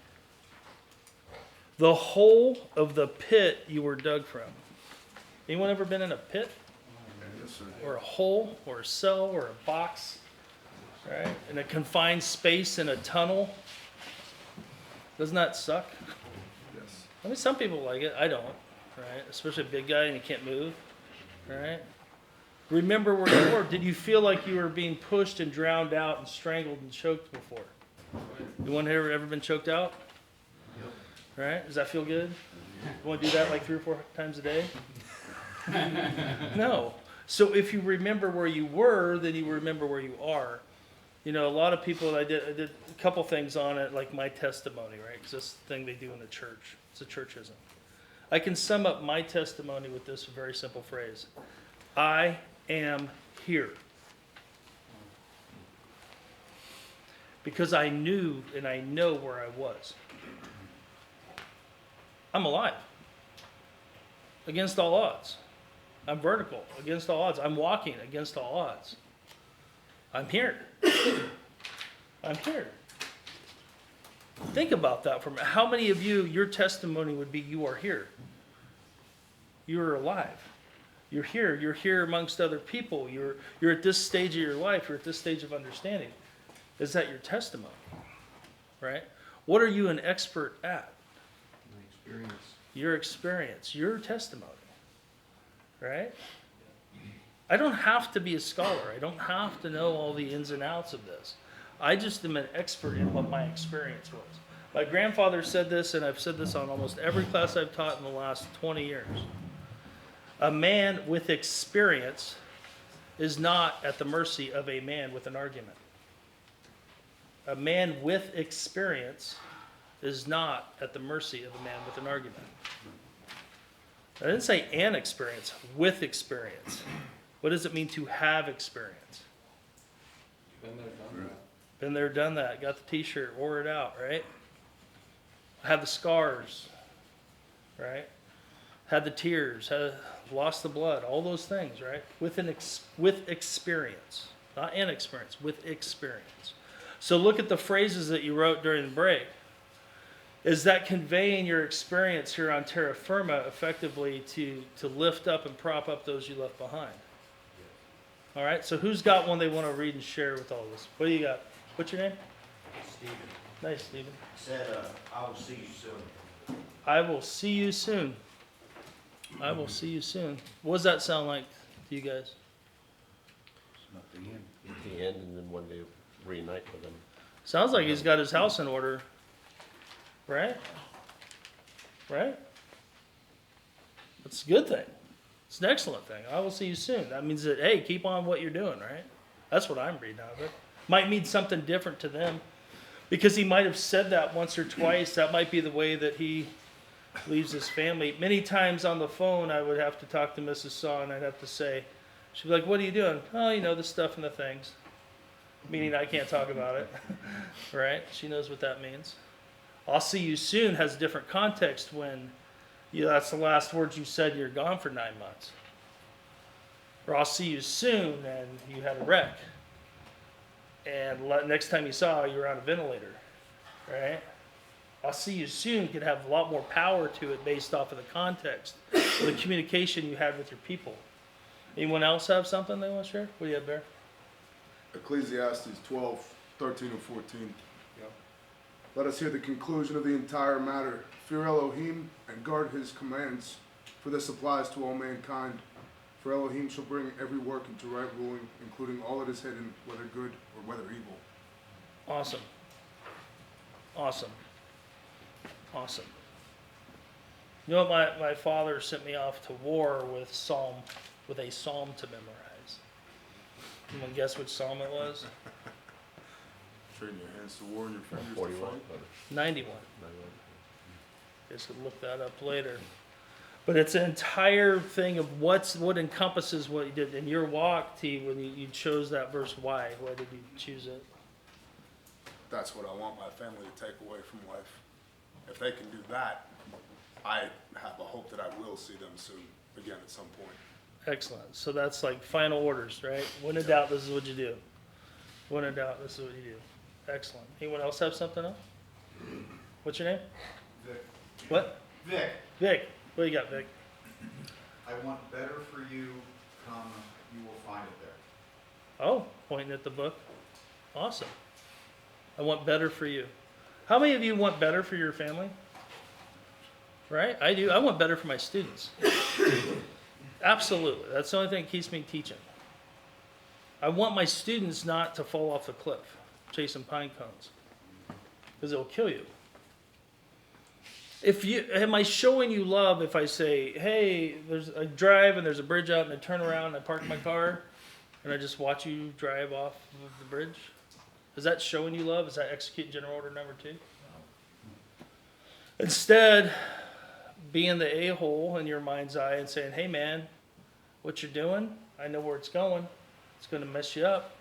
The hole of the pit you were dug from. Anyone ever been in a pit? Yes, sir. Or a hole, or a cell, or a box? Right? In a confined space, in a tunnel? Doesn't that suck? Yes. I mean, some people like it. I don't. Right? Especially a big guy and he can't move. Right? Remember where you were. Did you feel like you were being pushed and drowned out and strangled and choked before? Anyone here ever been choked out? Right? Does that feel good? You want to do that like 3 or 4 times a day? No. So if you remember where you were, then you remember where you are. You know, a lot of people, I did a couple things on it, like my testimony, right? Because that's the thing they do in the church. It's a churchism. I can sum up my testimony with this very simple phrase. I am here. Because I knew and I know where I was. I'm alive. Against all odds. I'm vertical. Against all odds. I'm walking against all odds. I'm here. I'm here. Think about that for a minute. How many of you, your testimony would be you are here? You're alive. You're here. You're here amongst other people. You're at this stage of your life. You're at this stage of understanding. Is that your testimony? Right? What are you an expert at? My experience. Your experience. Your testimony. Right? I don't have to be a scholar. I don't have to know all the ins and outs of this. I just am an expert in what my experience was. My grandfather said this, and I've said this on almost every class I've taught in the last 20 years. A man with experience is not at the mercy of a man with an argument. A man with experience is not at the mercy of a man with an argument. I didn't say an experience, with experience. What does it mean to have experience? Been there, done that. Been there, done that. Got the t-shirt, wore it out, right? Had the scars, right? Had the tears, lost the blood, all those things, right? With experience. Not an experience, with experience. So look at the phrases that you wrote during the break. Is that conveying your experience here on terra firma effectively to lift up and prop up those you left behind? All right, so who's got one they want to read and share with all of us? What do you got? What's your name? Stephen Nice, Stephen. said, I will see you soon. I will see you soon. I will see you soon. What does that sound like to you guys? At the end, and then one day reunite with them. Sounds like he's got his house in order. Right? Right? That's a good thing. It's an excellent thing. I will see you soon. That means that, hey, keep on what you're doing, right? That's what I'm reading out of it. Might mean something different to them. Because he might have said that once or twice. That might be the way that he leaves his family. Many times on the phone, I would have to talk to Mrs. Saw, and I'd have to say, she'd be like, what are you doing? Oh, you know, the stuff and the things. Meaning I can't talk about it, right? She knows what that means. I'll see you soon has a different context when that's the last words you said, you're gone for 9 months. Or I'll see you soon and you had a wreck. And next time you saw, you were on a ventilator, right? I'll see you soon could have a lot more power to it based off of the context, the communication you had with your people. Anyone else have something they want to share? What do you have, Bear? Ecclesiastes 12, 13 and 14. Let us hear the conclusion of the entire matter. Fear Elohim and guard his commands, for this applies to all mankind. For Elohim shall bring every work into right ruling, including all that is hidden, whether good or whether evil. Awesome. Awesome. Awesome. You know what? My father sent me off to war with a psalm to memorize. Anyone guess which psalm it was? Training your hands to war and your fingers to 41. fight. 91. Just could look that up later. But it's an entire thing of what encompasses what you did in your walk, T. When you chose that verse, why? Why did you choose it? That's what I want my family to take away from life. If they can do that, I have a hope that I will see them soon again at some point. Excellent. So that's like final orders, right? When in doubt, this is what you do. When in doubt, this is what you do. Excellent. Anyone else have something else? What's your name? Vic. What? Vic, Vic. What do you got, Vic? I want better for you, comma, you will find it there. Oh, pointing at the book. Awesome. I want better for you. How many of you want better for your family? Right? I do. I want better for my students. Absolutely. That's the only thing that keeps me teaching. I want my students not to fall off the cliff chasing pine cones, because it'll kill you. Am I showing you love if I say, hey, I drive and there's a bridge out and I turn around and I park my car and I just watch you drive off of the bridge? Is that showing you love? Is that execute general order number 2? Instead, being the a-hole in your mind's eye and saying, hey man, what you're doing, I know where it's going. It's going to mess you up.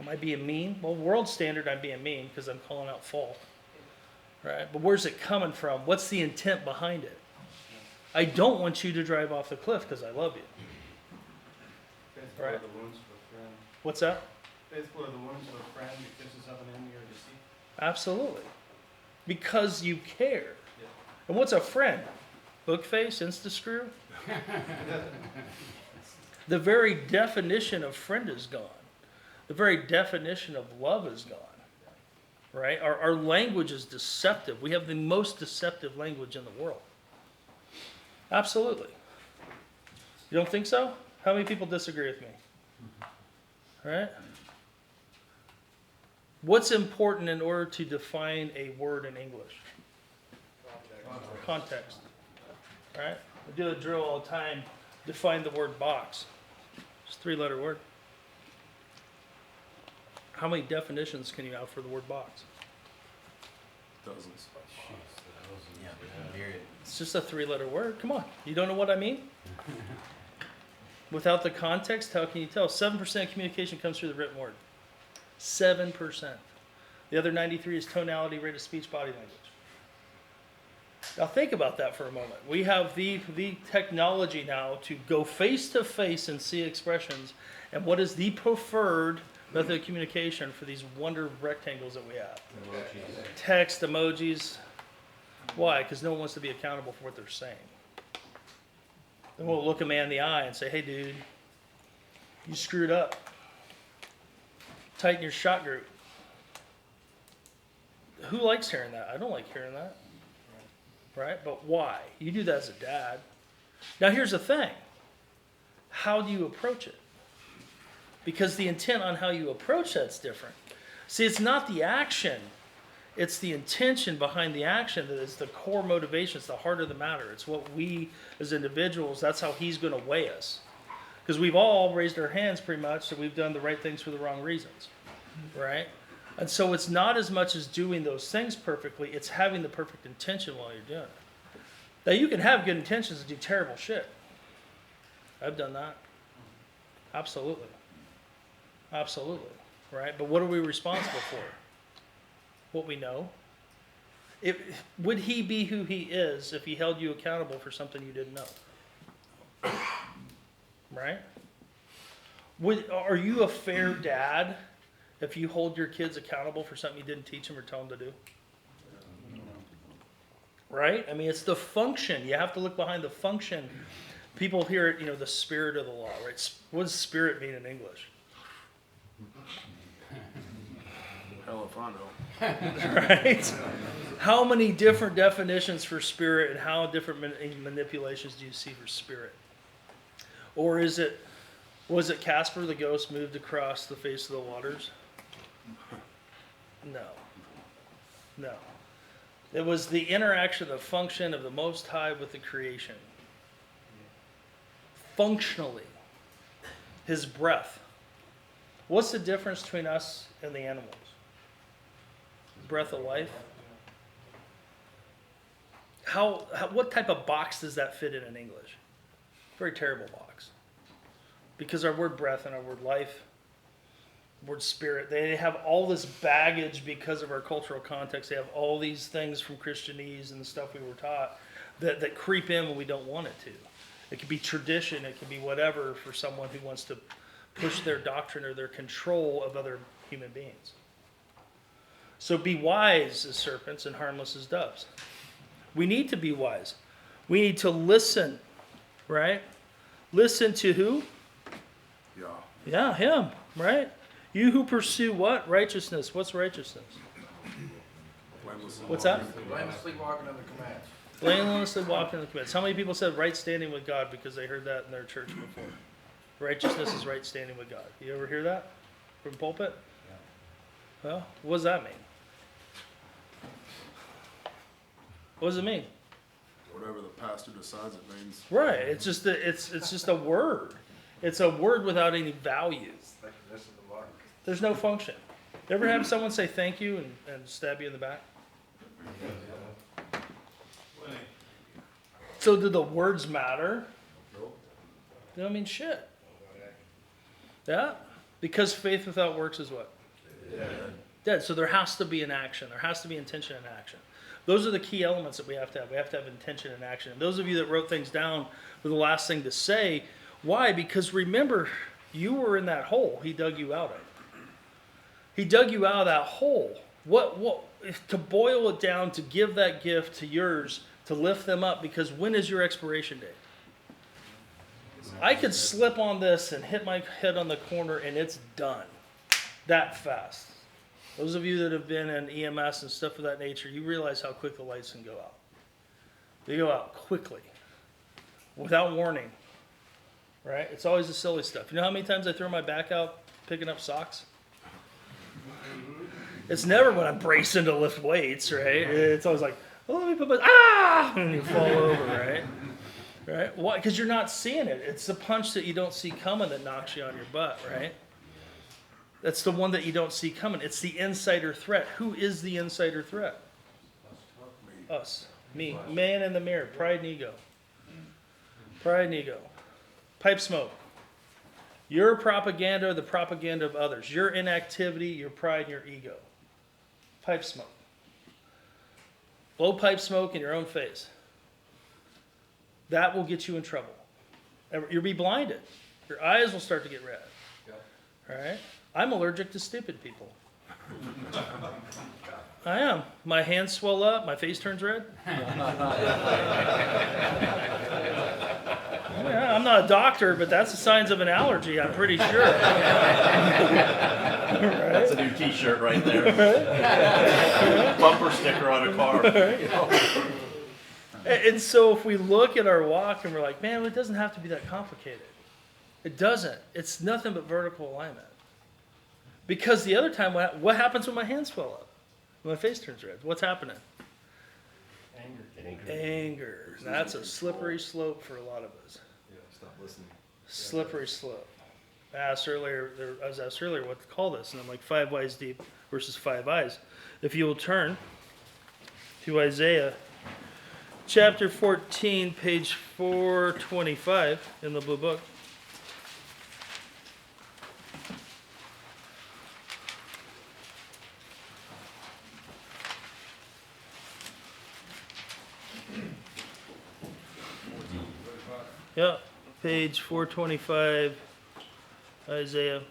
Am I being mean? Well, world standard, I'm being mean because I'm calling out fault. Right? But where's it coming from? What's the intent behind it? I don't want you to drive off the cliff because I love you. Faithful Right. are the wounds of a friend. What's that? Faithful are the wounds of a friend, the kisses of an enemy are deceit. Absolutely. Because you care. Yeah. And what's a friend? Bookface, Instascrew? The very definition of friend is gone. The very definition of love is gone. Right? Our language is deceptive. We have the most deceptive language in the world. Absolutely. You don't think so? How many people disagree with me? Right? What's important in order to define a word in English? Context. Right? We do a drill all the time. Define the word box. It's a 3-letter word. How many definitions can you have for the word box? Dozens. Yeah, period. It's just a 3-letter word. Come on. You don't know what I mean? Without the context, how can you tell? 7% of communication comes through the written word. 7%. The other 93 is tonality, rate of speech, body language. Now think about that for a moment. We have the technology now to go face to face and see expressions. And what is the preferred method of communication for these wonder rectangles that we have? Emojis. Text, emojis. Why? Because no one wants to be accountable for what they're saying. Then we'll look a man in the eye and say, hey dude, you screwed up. Tighten your shot group. Who likes hearing that? I don't like hearing that. Right? But why? You do that as a dad. Now here's the thing. How do you approach it? Because the intent on how you approach that's different. See, it's not the action. It's the intention behind the action that is the core motivation. It's the heart of the matter. It's what we as individuals, that's how he's going to weigh us. Because we've all raised our hands pretty much, so we've done the right things for the wrong reasons. Right? And so it's not as much as doing those things perfectly, it's having the perfect intention while you're doing it. Now you can have good intentions and do terrible shit. I've done that. Absolutely. Absolutely. Right? But what are we responsible for? What we know. Would he be who he is if he held you accountable for something you didn't know? Right? Are you a fair dad if you hold your kids accountable for something you didn't teach them or tell them to do? Right? I mean, it's the function. You have to look behind the function. People hear it, the spirit of the law, right? What does spirit mean in English? Hell if I know. Right? How many different definitions for spirit and how different manipulations do you see for spirit? Or was it Casper the ghost moved across the face of the waters? No. It was the interaction, the function of the Most High with the creation. Functionally. His breath. What's the difference between us and the animals? Breath of life. What type of box does that fit in English? Very terrible box. Because our word breath and our word life, word spirit, they have all this baggage because of our cultural context. They have all these things from Christianese and the stuff we were taught that creep in when we don't want it to. It could be tradition, it could be whatever for someone who wants to push their doctrine or their control of other human beings. So be wise as serpents and harmless as doves. We need to be wise. We need to listen, right? Listen to who? Yeah, him, right? You who pursue what? Righteousness. What's righteousness? What's that? Blamelessly walking in the commands. Blamelessly walking in the commandments. How many people said right standing with God because they heard that in their church before? Righteousness is right standing with God. You ever hear that from the pulpit? Well, what does that mean? What does it mean? Whatever the pastor decides it means. Right. It's just a word. It's a word without any value. There's no function. You ever have someone say thank you and stab you in the back? So do the words matter? They don't mean shit. Yeah? Because faith without works is what? Dead. So there has to be an action. There has to be intention and action. Those are the key elements that we have to have. We have to have intention and action. And those of you that wrote things down were the last thing to say. Why? Because remember, you were in that hole he dug you out of. He dug you out of that hole. To boil it down, to give that gift to yours, to lift them up, because when is your expiration date? I could slip on this and hit my head on the corner and it's done. That fast. Those of you that have been in EMS and stuff of that nature, you realize how quick the lights can go out. They go out quickly, without warning. Right? It's always the silly stuff. You know how many times I throw my back out picking up socks? It's never when I'm bracing to lift weights, right? It's always like, oh, let me put my, and you fall over, right? Right? Why? Because you're not seeing it. It's the punch that you don't see coming that knocks you on your butt, right? That's the one that you don't see coming. It's the insider threat. Who is the insider threat? Us. Me. Man in the mirror. Pride and ego. Pride and ego. Pipe smoke. Your propaganda, the propaganda of others. Your inactivity, your pride, and your ego. Pipe smoke. Blow pipe smoke in your own face. That will get you in trouble. You'll be blinded. Your eyes will start to get red. All right? I'm allergic to stupid people. I am. My hands swell up. My face turns red. Yeah, I'm not a doctor, but that's the signs of an allergy, I'm pretty sure. Right? That's a new T-shirt right there. Right? Bumper sticker on a car. Right? And so if we look at our walk and we're like, man, it doesn't have to be that complicated. It doesn't. It's nothing but vertical alignment. Because the other time, what happens when my hands swell up? When my face turns red? What's happening? Anger. That's a slippery slope for a lot of us. Yeah, stop listening. Slippery slope. I was asked earlier what to call this, and I'm like, 5 ways deep versus 5 eyes. If you will turn to Isaiah chapter 14, page 425 in the Blue Book. Yeah, page 425, Isaiah.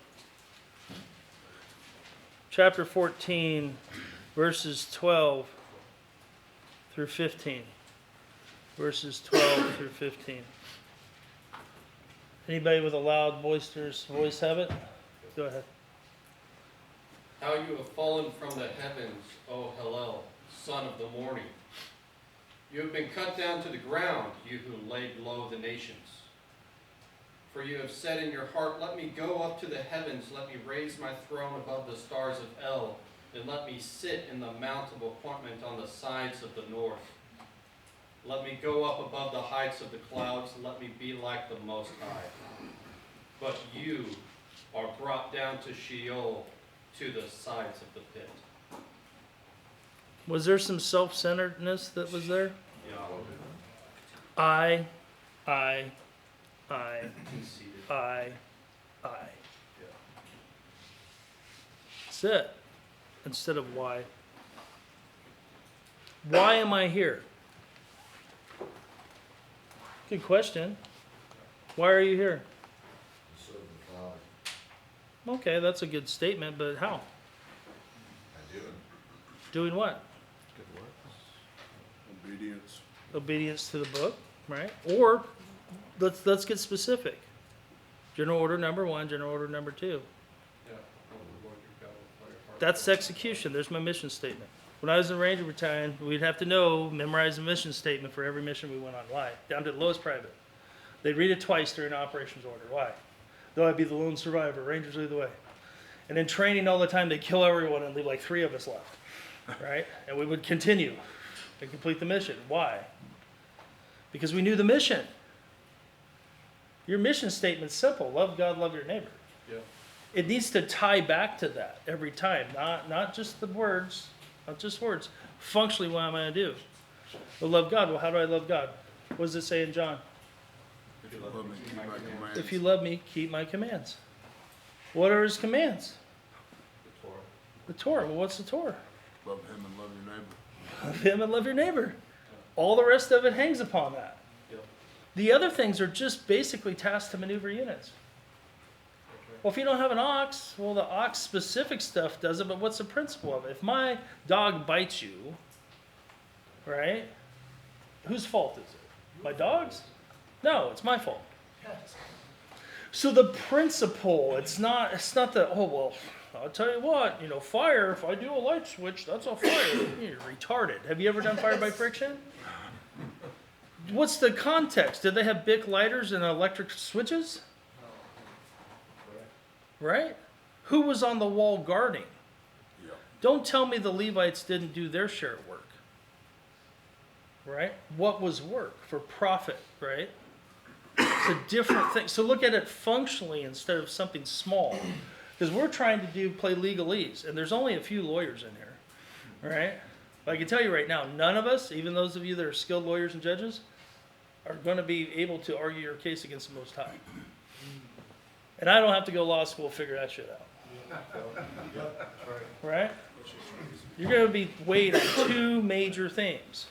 Chapter 14, verses 12 through 15. Verses 12 through 15. Anybody with a loud, boisterous voice have it? Go ahead. How you have fallen from the heavens, O Hallel, son of the morning. You have been cut down to the ground, you who laid low the nations. For you have said in your heart, let me go up to the heavens, let me raise my throne above the stars of El, and let me sit in the mount of appointment on the sides of the north. Let me go up above the heights of the clouds, and let me be like the Most High. But you are brought down to Sheol, to the sides of the pit. Was there some self-centeredness that was there? Yeah. I, Conceited. I. That's it. Instead of why. Why am I here? Good question. Why are you here? Okay, that's a good statement, but how? Doing what? Obedience. Obedience to the book, right? Or let's get specific. General order number 1, general order number 2. Yeah. Oh, the Lord your God will play a part. That's execution. There's my mission statement. When I was in Ranger Battalion, we'd have to memorize the mission statement for every mission we went on. Why? Down to the lowest private. They'd read it twice during operations order. Why? Though I'd be the lone survivor, Rangers lead the way. And in training all the time, they'd kill everyone and leave like 3 of us left, right? And we would continue and complete the mission. Why? Because we knew the mission. Your mission statement's simple. Love God, love your neighbor. Yeah. It needs to tie back to that every time. Not just the words, not just words. Functionally, what am I going to do? Well, love God. Well, how do I love God? What does it say in John? If you love me, keep my commands. If you love me, keep my commands. What are his commands? The Torah. The Torah. Well, what's the Torah? Love him and love your neighbor. Love him and love your neighbor. All the rest of it hangs upon that. Yep. The other things are just basically task to maneuver units. Well, if you don't have an ox, well, the ox specific stuff does it, but what's the principle of it? If my dog bites you, right, whose fault is it? My dog's? No, it's my fault. So the principle, it's not the, oh, well, I'll tell you what, fire, if I do a light switch, that's a fire. You're retarded. Have you ever done fire by friction? What's the context? Did they have Bic lighters and electric switches? Right? Who was on the wall guarding? Yeah. Don't tell me the Levites didn't do their share of work. Right? What was work? For profit, right? It's a different thing. So look at it functionally instead of something small. Because we're trying to play legalese, and there's only a few lawyers in here. Right? But I can tell you right now, none of us, even those of you that are skilled lawyers and judges, are going to be able to argue your case against the Most High. And I don't have to go to law school to figure that shit out. Right? You're going to be weighed on 2 major things.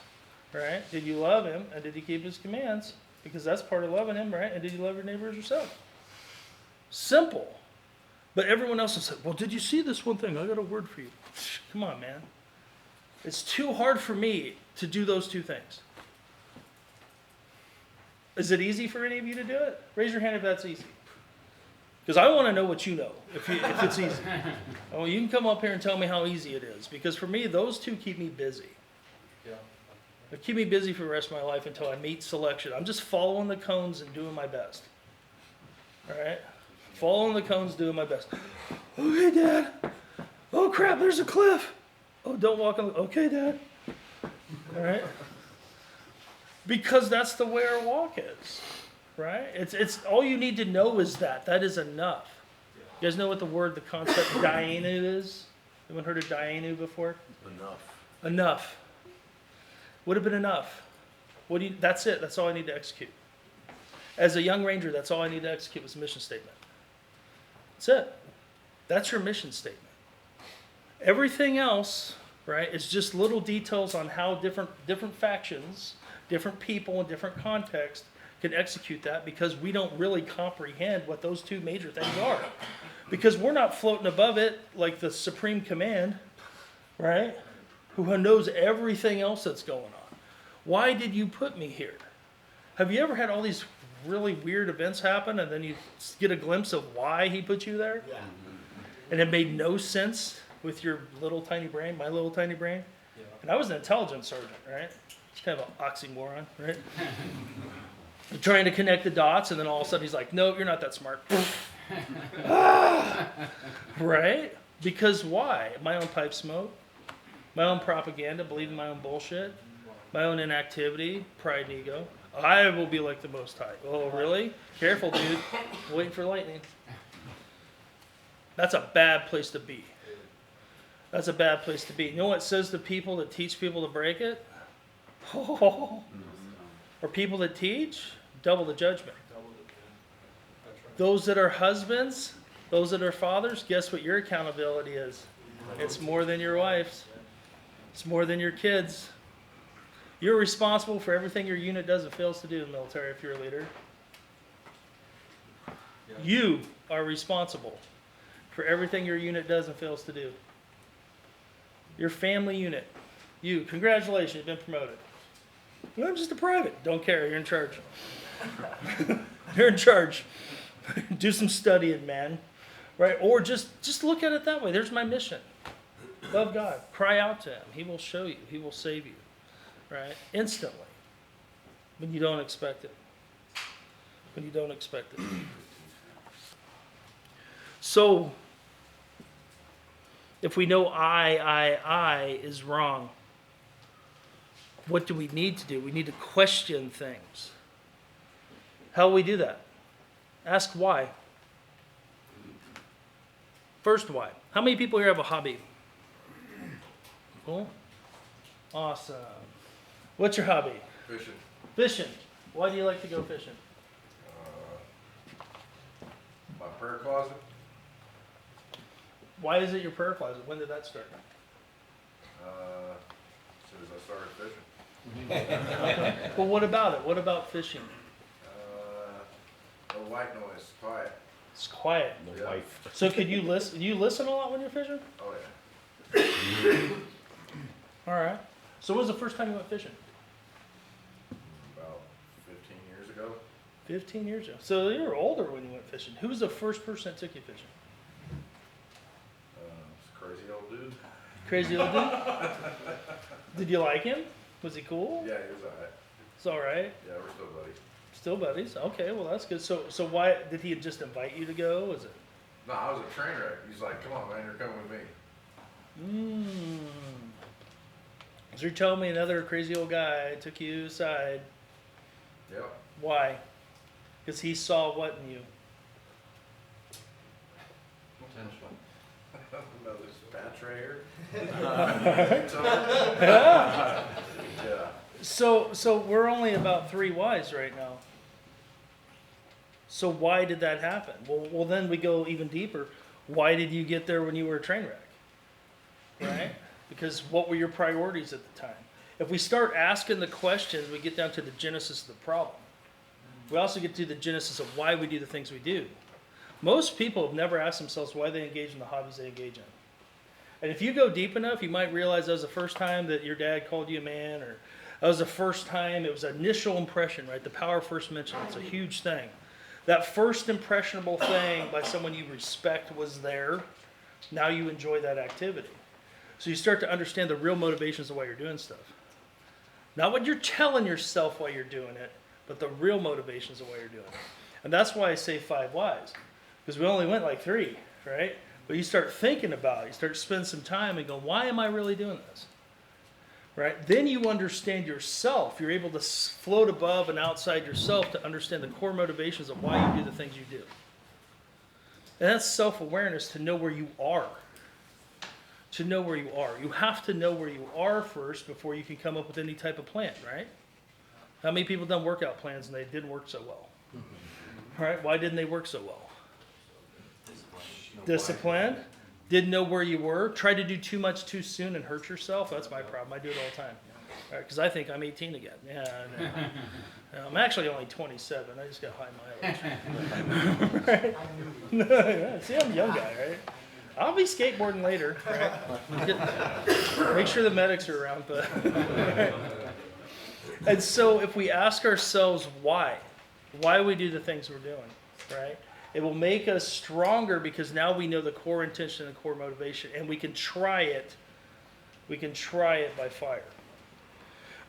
Right? Did you love him, and did you keep his commands? Because that's part of loving him, right? And did you love your neighbor as yourself? Simple. But everyone else has said, well, did you see this one thing? I got a word for you. Come on, man. It's too hard for me to do those 2 things. Is it easy for any of you to do it? Raise your hand if that's easy. Because I want to know what you know, if it's easy. Oh, you can come up here and tell me how easy it is. Because for me, those 2 keep me busy. Yeah. They keep me busy for the rest of my life until I meet selection. I'm just following the cones and doing my best. All right? Following the cones, doing my best. Okay, Dad. Oh, crap, there's a cliff. Oh, don't walk on the... Okay, Dad. All right? Because that's the way our walk is. Right? It's all you need to know is that. That is enough. You guys know what the concept Diana is? Anyone heard of Dayenu before? Enough. Enough. Would have been enough. That's it. That's all I need to execute. As a young ranger, that's all I need to execute was a mission statement. That's it. That's your mission statement. Everything else, right, is just little details on how different factions, different people in different contexts can execute that, because we don't really comprehend what those two major things are. Because we're not floating above it like the Supreme Command, right, who knows everything else that's going on. Why did you put me here? Have you ever had all these really weird events happen and then you get a glimpse of why he put you there? Yeah. And it made no sense with your little tiny brain, my little tiny brain? Yeah. And I was an intelligence sergeant, right? It's kind of an oxymoron, right? I'm trying to connect the dots, and then all of a sudden he's like, no, you're not that smart. Right? Because why? My own pipe smoke, my own propaganda, believing my own bullshit, my own inactivity, pride and ego. I will be like the Most High. Oh, really? Careful, dude. Waiting for lightning. That's a bad place to be. That's a bad place to be. You know what it says to people that teach people to break it? Oh. Or people that teach? Double the judgment. Those that are husbands, those that are fathers, guess what your accountability is? It's more than your wife's. It's more than your kids. You're responsible for everything your unit does and fails to do in the military if you're a leader. You are responsible for everything your unit does and fails to do. Your family unit. You, congratulations, you've been promoted. Well, I'm just a private. Don't care, you're in charge. You're in charge. Do some studying, man. Right? Or just look at it that way. There's my mission. Love God. Cry out to him. He will show you. He will save you. Right? Instantly. When you don't expect it. When you don't expect it. So, if we know I is wrong, what do we need to do? We need to question things. How will we do that? Ask why. First, why? How many people here have a hobby? Cool. Awesome. What's your hobby? Fishing. Fishing. Why do you like to go fishing? My prayer closet. Why is it your prayer closet? When did that start? As soon as I started fishing. Well, what about it? What about fishing? No white noise, quiet. It's quiet. The wife. So could you listen? You listen a lot when you're fishing? Oh yeah. All right. So when was the first time you went fishing? About 15 years ago. 15 years ago. So you were older when you went fishing. Who was the first person that took you fishing? This crazy old dude. Crazy old dude? Did you like him? Was he cool? Yeah, he was alright. It's all right. Yeah, we're still buddies. Still buddies. Okay, well that's good. So why did he just invite you to go? Was it? No, I was a train wreck. He's like, come on, man, you're coming with me. So you're telling me another crazy old guy took you aside. Yep. Why? Because he saw what in you? Potential. Another bad trader. Yeah. So we're only about 3 whys right now. So why did that happen? Well, then we go even deeper. Why did you get there when you were a train wreck? Right? Because what were your priorities at the time? If we start asking the questions, we get down to the genesis of the problem. We also get to the genesis of why we do the things we do. Most people have never asked themselves why they engage in the hobbies they engage in. And if you go deep enough, you might realize that was the first time that your dad called you a man, or that was the first time, it was an initial impression, right? The power of first mention, it's a huge thing. That first impressionable thing by someone you respect was there. Now you enjoy that activity. So you start to understand the real motivations of why you're doing stuff. Not what you're telling yourself why you're doing it, but the real motivations of why you're doing it. And that's why I say 5 whys. Because we only went like 3, right? But you start thinking about it. You start spending some time and go, why am I really doing this? Right? Then you understand yourself. You're able to float above and outside yourself to understand the core motivations of why you do the things you do. And that's self-awareness, to know where you are. to know where you are. You have to know where you are first before you can come up with any type of plan, right? How many people done workout plans and they didn't work so well? All right, why didn't they work so well? Discipline. Didn't know where you were. Tried to do too much too soon and hurt yourself. That's my problem. I do it all the time. Because I think I'm 18 again. Yeah, no. I'm actually only 27. I just got high mileage. Right? Yeah, see, I'm a young guy, right? I'll be skateboarding later. Right? Make sure the medics are around. But and so if we ask ourselves why we do the things we're doing, right? It will make us stronger because now we know the core intention and core motivation, and we can try it. We can try it by fire.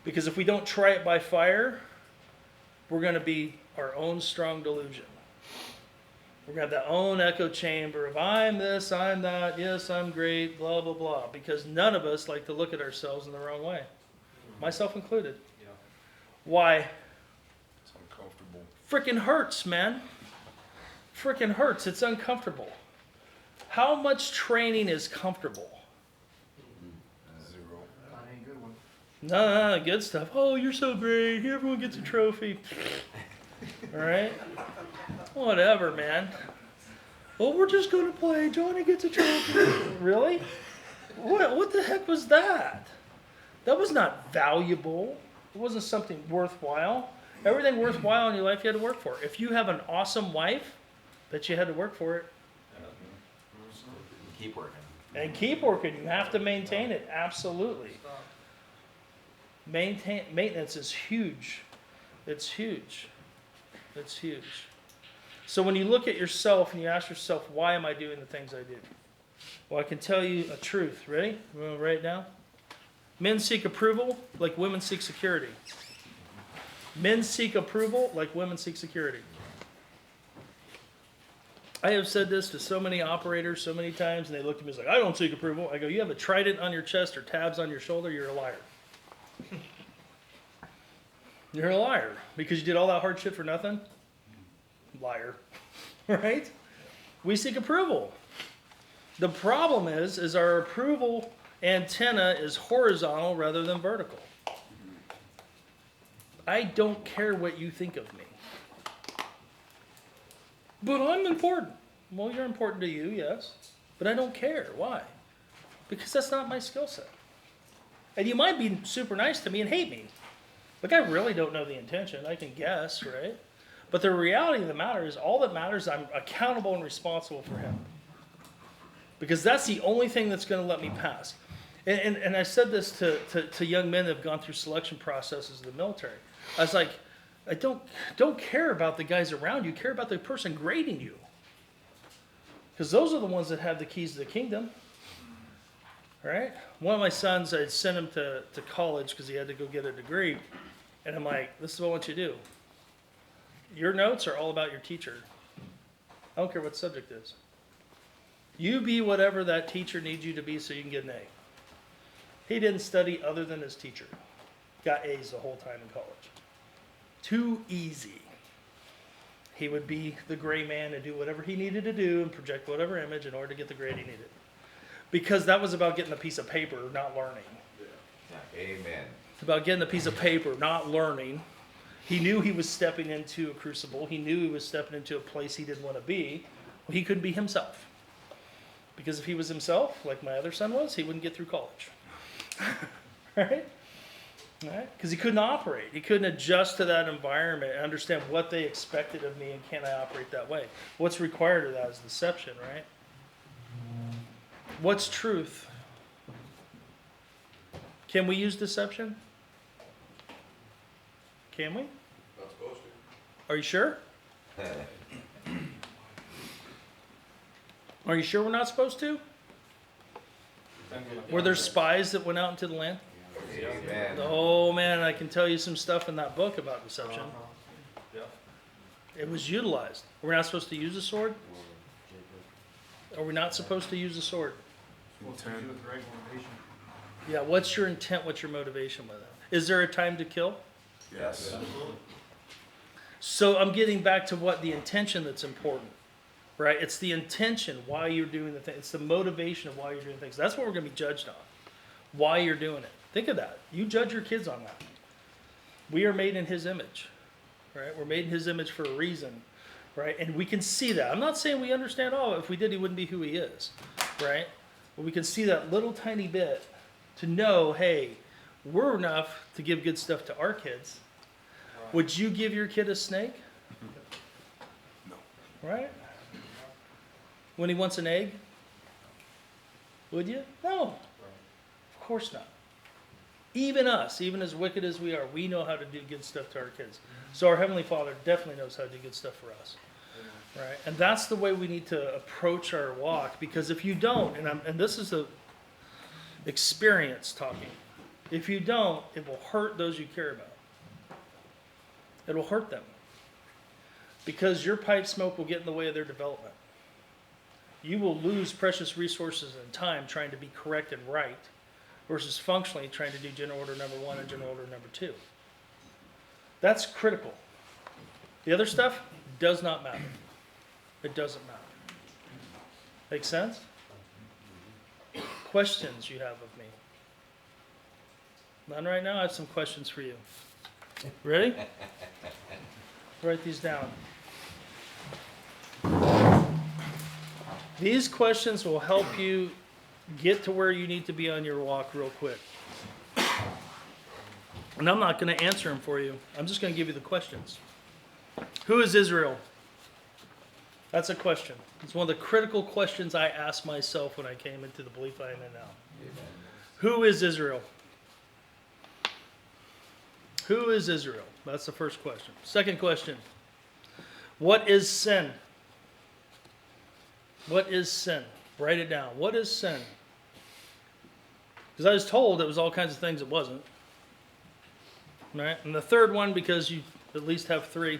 Because if we don't try it by fire, we're going to be our own strong delusion. We're going to have that own echo chamber of I'm this, I'm that, yes, I'm great, blah, blah, blah. Because none of us like to look at ourselves in the wrong way. Myself included. Yeah. Why? It's uncomfortable. Freaking hurts, man. Freaking hurts. It's uncomfortable. How much training is comfortable? Zero. No, good stuff. Oh, you're so great. Everyone gets a trophy. All right? Whatever, man. Oh, we're just going to play. Johnny gets a trophy. Really? What the heck was that? That was not valuable. It wasn't something worthwhile. Everything worthwhile in your life you had to work for. If you have an awesome wife, bet you had to work for it. Keep working. And keep working. You have to maintain it. Absolutely. Maintenance is huge. It's huge. It's huge. So when you look at yourself and you ask yourself, why am I doing the things I do? Well, I can tell you a truth. Ready? We're going to write it down. Men seek approval like women seek security. Men seek approval like women seek security. I have said this to so many operators so many times, and they look at me and say, I don't seek approval. I go, you have a trident on your chest or tabs on your shoulder, you're a liar. You're a liar. Because you did all that hard shit for nothing? Liar. Right? We seek approval. The problem is our approval antenna is horizontal rather than vertical. I don't care what you think of me. But I'm important. Well, you're important to you, yes. But I don't care. Why? Because that's not my skill set. And you might be super nice to me and hate me. Like, I really don't know the intention. I can guess, right? But the reality of the matter is, all that matters is I'm accountable and responsible for him. Because that's the only thing that's going to let me pass. And I said this to young men that have gone through selection processes in the military. I was like, I don't care about the guys around you. Care about the person grading you. Because those are the ones that have the keys to the kingdom. All right? One of my sons, I sent him to college because he had to go get a degree. And I'm like, this is what I want you to do. Your notes are all about your teacher. I don't care what the subject is. You be whatever that teacher needs you to be so you can get an A. He didn't study other than his teacher. Got A's the whole time in college. Too easy. He would be the gray man and do whatever he needed to do and project whatever image in order to get the grade he needed. Because that was about getting a piece of paper, not learning. Yeah. Amen. It's about getting a piece of paper, not learning. He knew he was stepping into a crucible. He knew he was stepping into a place he didn't want to be. Well, he couldn't be himself. Because if he was himself, like my other son was, he wouldn't get through college. Right? Right? Because he couldn't operate. He couldn't adjust to that environment and understand what they expected of me and can I operate that way. What's required of that is deception, right? What's truth? Can we use deception? Can we? Not supposed to. Are you sure? Are you sure we're not supposed to? Were there spies that went out into the land? Amen. Oh man, I can tell you some stuff in that book about deception. It was utilized. We're not supposed to use a sword? Are we not supposed to use a sword? Yeah, what's your intent? What's your motivation with it? Is there a time to kill? Yes. So I'm getting back to what the intention that's important. right? It's the intention why you're doing the thing. It's the motivation of why you're doing things. That's what we're going to be judged on, why you're doing it. Think of that. You judge your kids on that. We are made in his image, right? We're made in his image for a reason, right? And we can see that. I'm not saying we understand all of it. If we did, he wouldn't be who he is, right? But we can see that little tiny bit to know, hey, we're enough to give good stuff to our kids. Would you give your kid a snake? No. Right? When he wants an egg? Would you? No. Of course not. Even us, even as wicked as we are, we know how to do good stuff to our kids. So our Heavenly Father definitely knows how to do good stuff for us. Right? And that's the way we need to approach our walk, because if you don't, and this is a experience talking, if you don't, it will hurt those you care about. It will hurt them. Because your pipe smoke will get in the way of their development. You will lose precious resources and time trying to be correct and right versus functionally trying to do general order number 1 and general order number 2. That's critical. The other stuff does not matter. It doesn't matter. Make sense? Questions you have of me? None right now? I have some questions for you. Ready? Write these down. These questions will help you get to where you need to be on your walk real quick. And I'm not going to answer them for you. I'm just going to give you the questions. Who is Israel? That's a question. It's one of the critical questions I asked myself when I came into the belief I am in now. Amen. Who is Israel? Who is Israel? That's the first question. Second question. What is sin? What is sin? Write it down. What is sin? Because I was told it was all kinds of things it wasn't. Right? And the third one, because you at least have 3.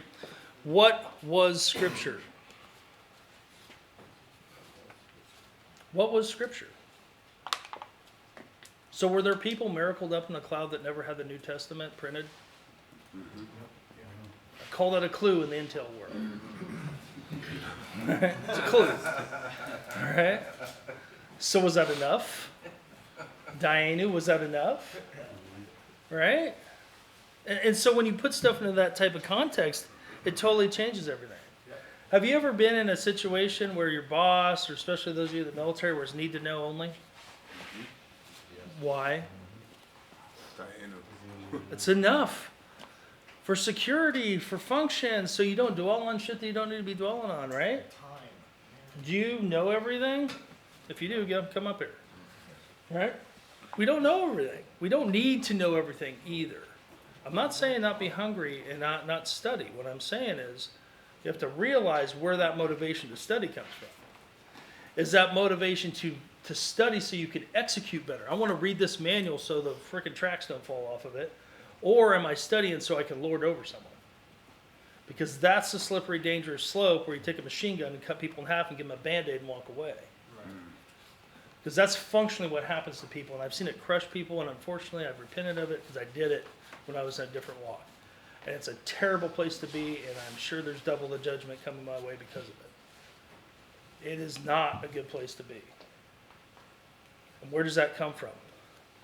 What was Scripture? What was Scripture? So were there people miracled up in the cloud that never had the New Testament printed? Mm-hmm. I call that a clue in the intel world. It's a clue. All right? So was that enough? Dianu, was that enough? Right? And so when you put stuff into that type of context, it totally changes everything. Have you ever been in a situation where your boss, or especially those of you in the military, where it's need to know only? Why? It's enough. For security, for function, so you don't dwell on shit that you don't need to be dwelling on, right? Do you know everything? If you do, come up here. Right? We don't know everything. We don't need to know everything either. I'm not saying not be hungry and not study. What I'm saying is you have to realize where that motivation to study comes from. Is that motivation to study so you can execute better? I want to read this manual so the frickin' tracks don't fall off of it. Or am I studying so I can lord over someone? Because that's the slippery, dangerous slope where you take a machine gun and cut people in half and give them a Band-Aid and walk away. Because that's functionally what happens to people. And I've seen it crush people, and unfortunately I've repented of it because I did it when I was in a different walk. And it's a terrible place to be, and I'm sure there's double the judgment coming my way because of it. It is not a good place to be. And where does that come from?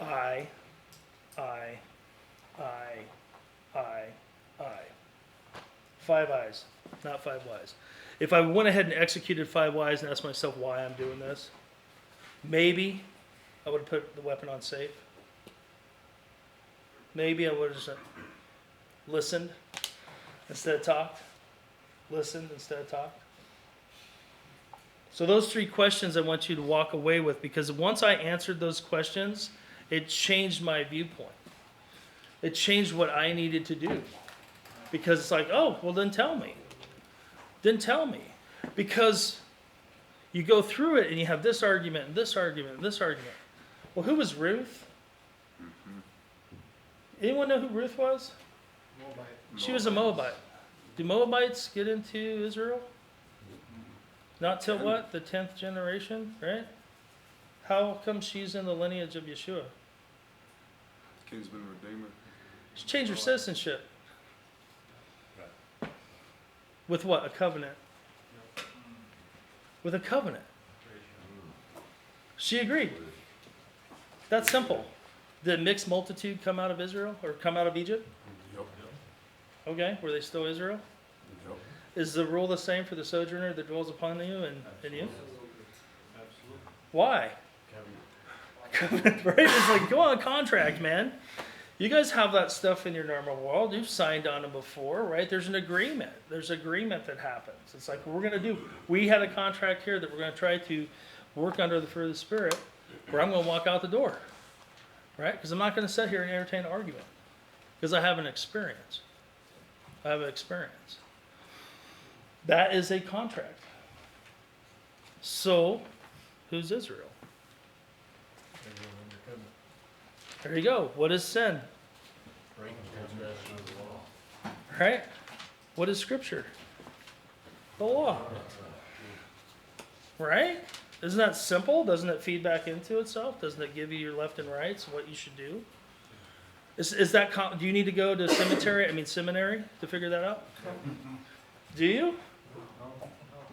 I. 5 eyes, not 5 whys. If I went ahead and executed 5 whys and asked myself why I'm doing this, maybe I would have put the weapon on safe. Maybe I would have just listened instead of talked. Listened instead of talked. So those 3 questions I want you to walk away with, because once I answered those questions, it changed my viewpoint. It changed what I needed to do. Because it's like, oh, well then tell me. Then tell me. Because you go through it and you have this argument and this argument and this argument. Well, who was Ruth? Anyone know who Ruth was? Moabite. She was a Moabite. Do Moabites get into Israel? Not till what? The 10th generation, right? How come she's in the lineage of Yeshua? Kinsman Redeemer. She changed her citizenship. With what? A covenant. with a covenant. She agreed. That's simple. Did a mixed multitude come out of Israel or come out of Egypt? Yep. Okay, were they still Israel? Yep. Is the rule the same for the sojourner that dwells upon you and you? Absolutely. Why? Covenant, right? It's like, go on contract, man. You guys have that stuff in your normal world. You've signed on them before, right? There's an agreement. There's agreement that happens. It's like, we're going to do. We had a contract here that we're going to try to work under the fruit of the Spirit, where I'm going to walk out the door, right? Because I'm not going to sit here and entertain an argument, because I have an experience. I have an experience. That is a contract. So, who's Israel? There you go. What is sin? Right? What is Scripture? The law. Right? Isn't that simple? Doesn't it feed back into itself? Doesn't it give you your left and rights, what you should do? Is that? Do you need to go to seminary to figure that out? Do you?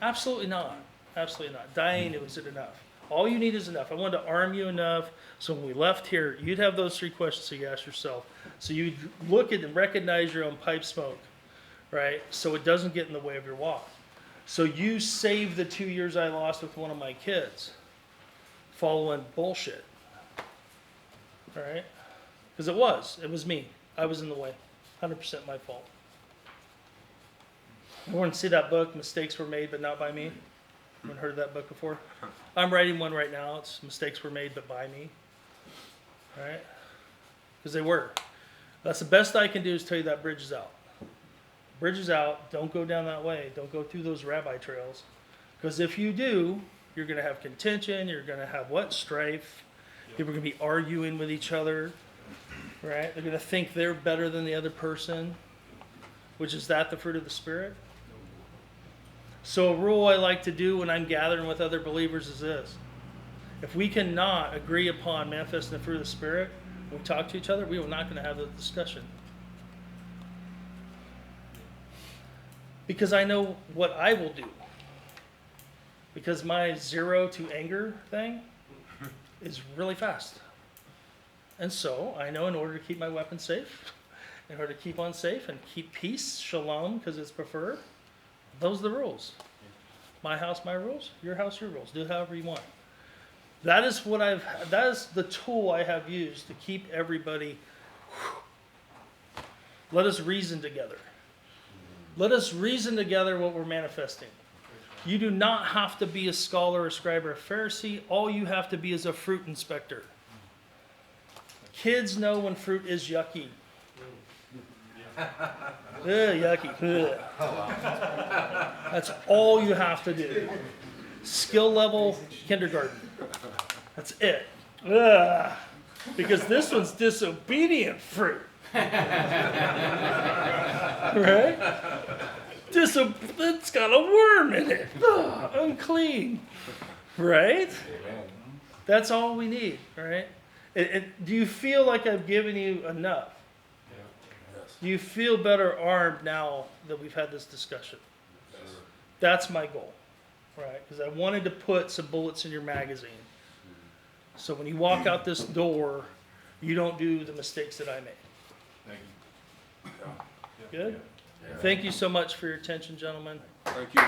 Absolutely not. Absolutely not. Dying is it enough. All you need is enough. I wanted to arm you enough so when we left here, you'd have those 3 questions that you ask yourself. So you'd look at and recognize your own pipe smoke, right? So it doesn't get in the way of your walk. So you save the 2 years I lost with one of my kids following bullshit, all right? Because it was me. I was in the way. 100% my fault. Everyone see that book, Mistakes Were Made But Not By Me? Anyone heard of that book before? I'm writing one right now. It's Mistakes Were Made But By Me. All right? Because they were. That's the best I can do is tell you that bridge is out. Bridge is out. Don't go down that way. Don't go through those rabbi trails. Because if you do, you're going to have contention. You're going to have what? Strife. People are going to be arguing with each other. Right? They're going to think they're better than the other person. Which is that the fruit of the Spirit? So a rule I like to do when I'm gathering with other believers is this. If we cannot agree upon manifesting the fruit of the Spirit, when we talk to each other, we are not going to have the discussion. Because I know what I will do. Because my 0 to anger thing is really fast. And so I know in order to keep my weapon safe, in order to keep on safe and keep peace, shalom, because it's preferred, those are the rules. My house, my rules. Your house, your rules. Do however you want. That is the tool I have used to keep everybody. Let us reason together. Let us reason together what we're manifesting. You do not have to be a scholar, a scribe, or a Pharisee. All you have to be is a fruit inspector. Kids know when fruit is yucky. Yucky. That's all you have to do. Skill level kindergarten. That's it. Because this one's disobedient fruit. Right? It's got a worm in it. Unclean. Right? That's all we need. Right? Do you feel like I've given you enough? Do you feel better armed now that we've had this discussion? Yes. That's my goal, right? Because I wanted to put some bullets in your magazine. So when you walk out this door, you don't do the mistakes that I made. Thank you. Good? Thank you so much for your attention, gentlemen. Thank you.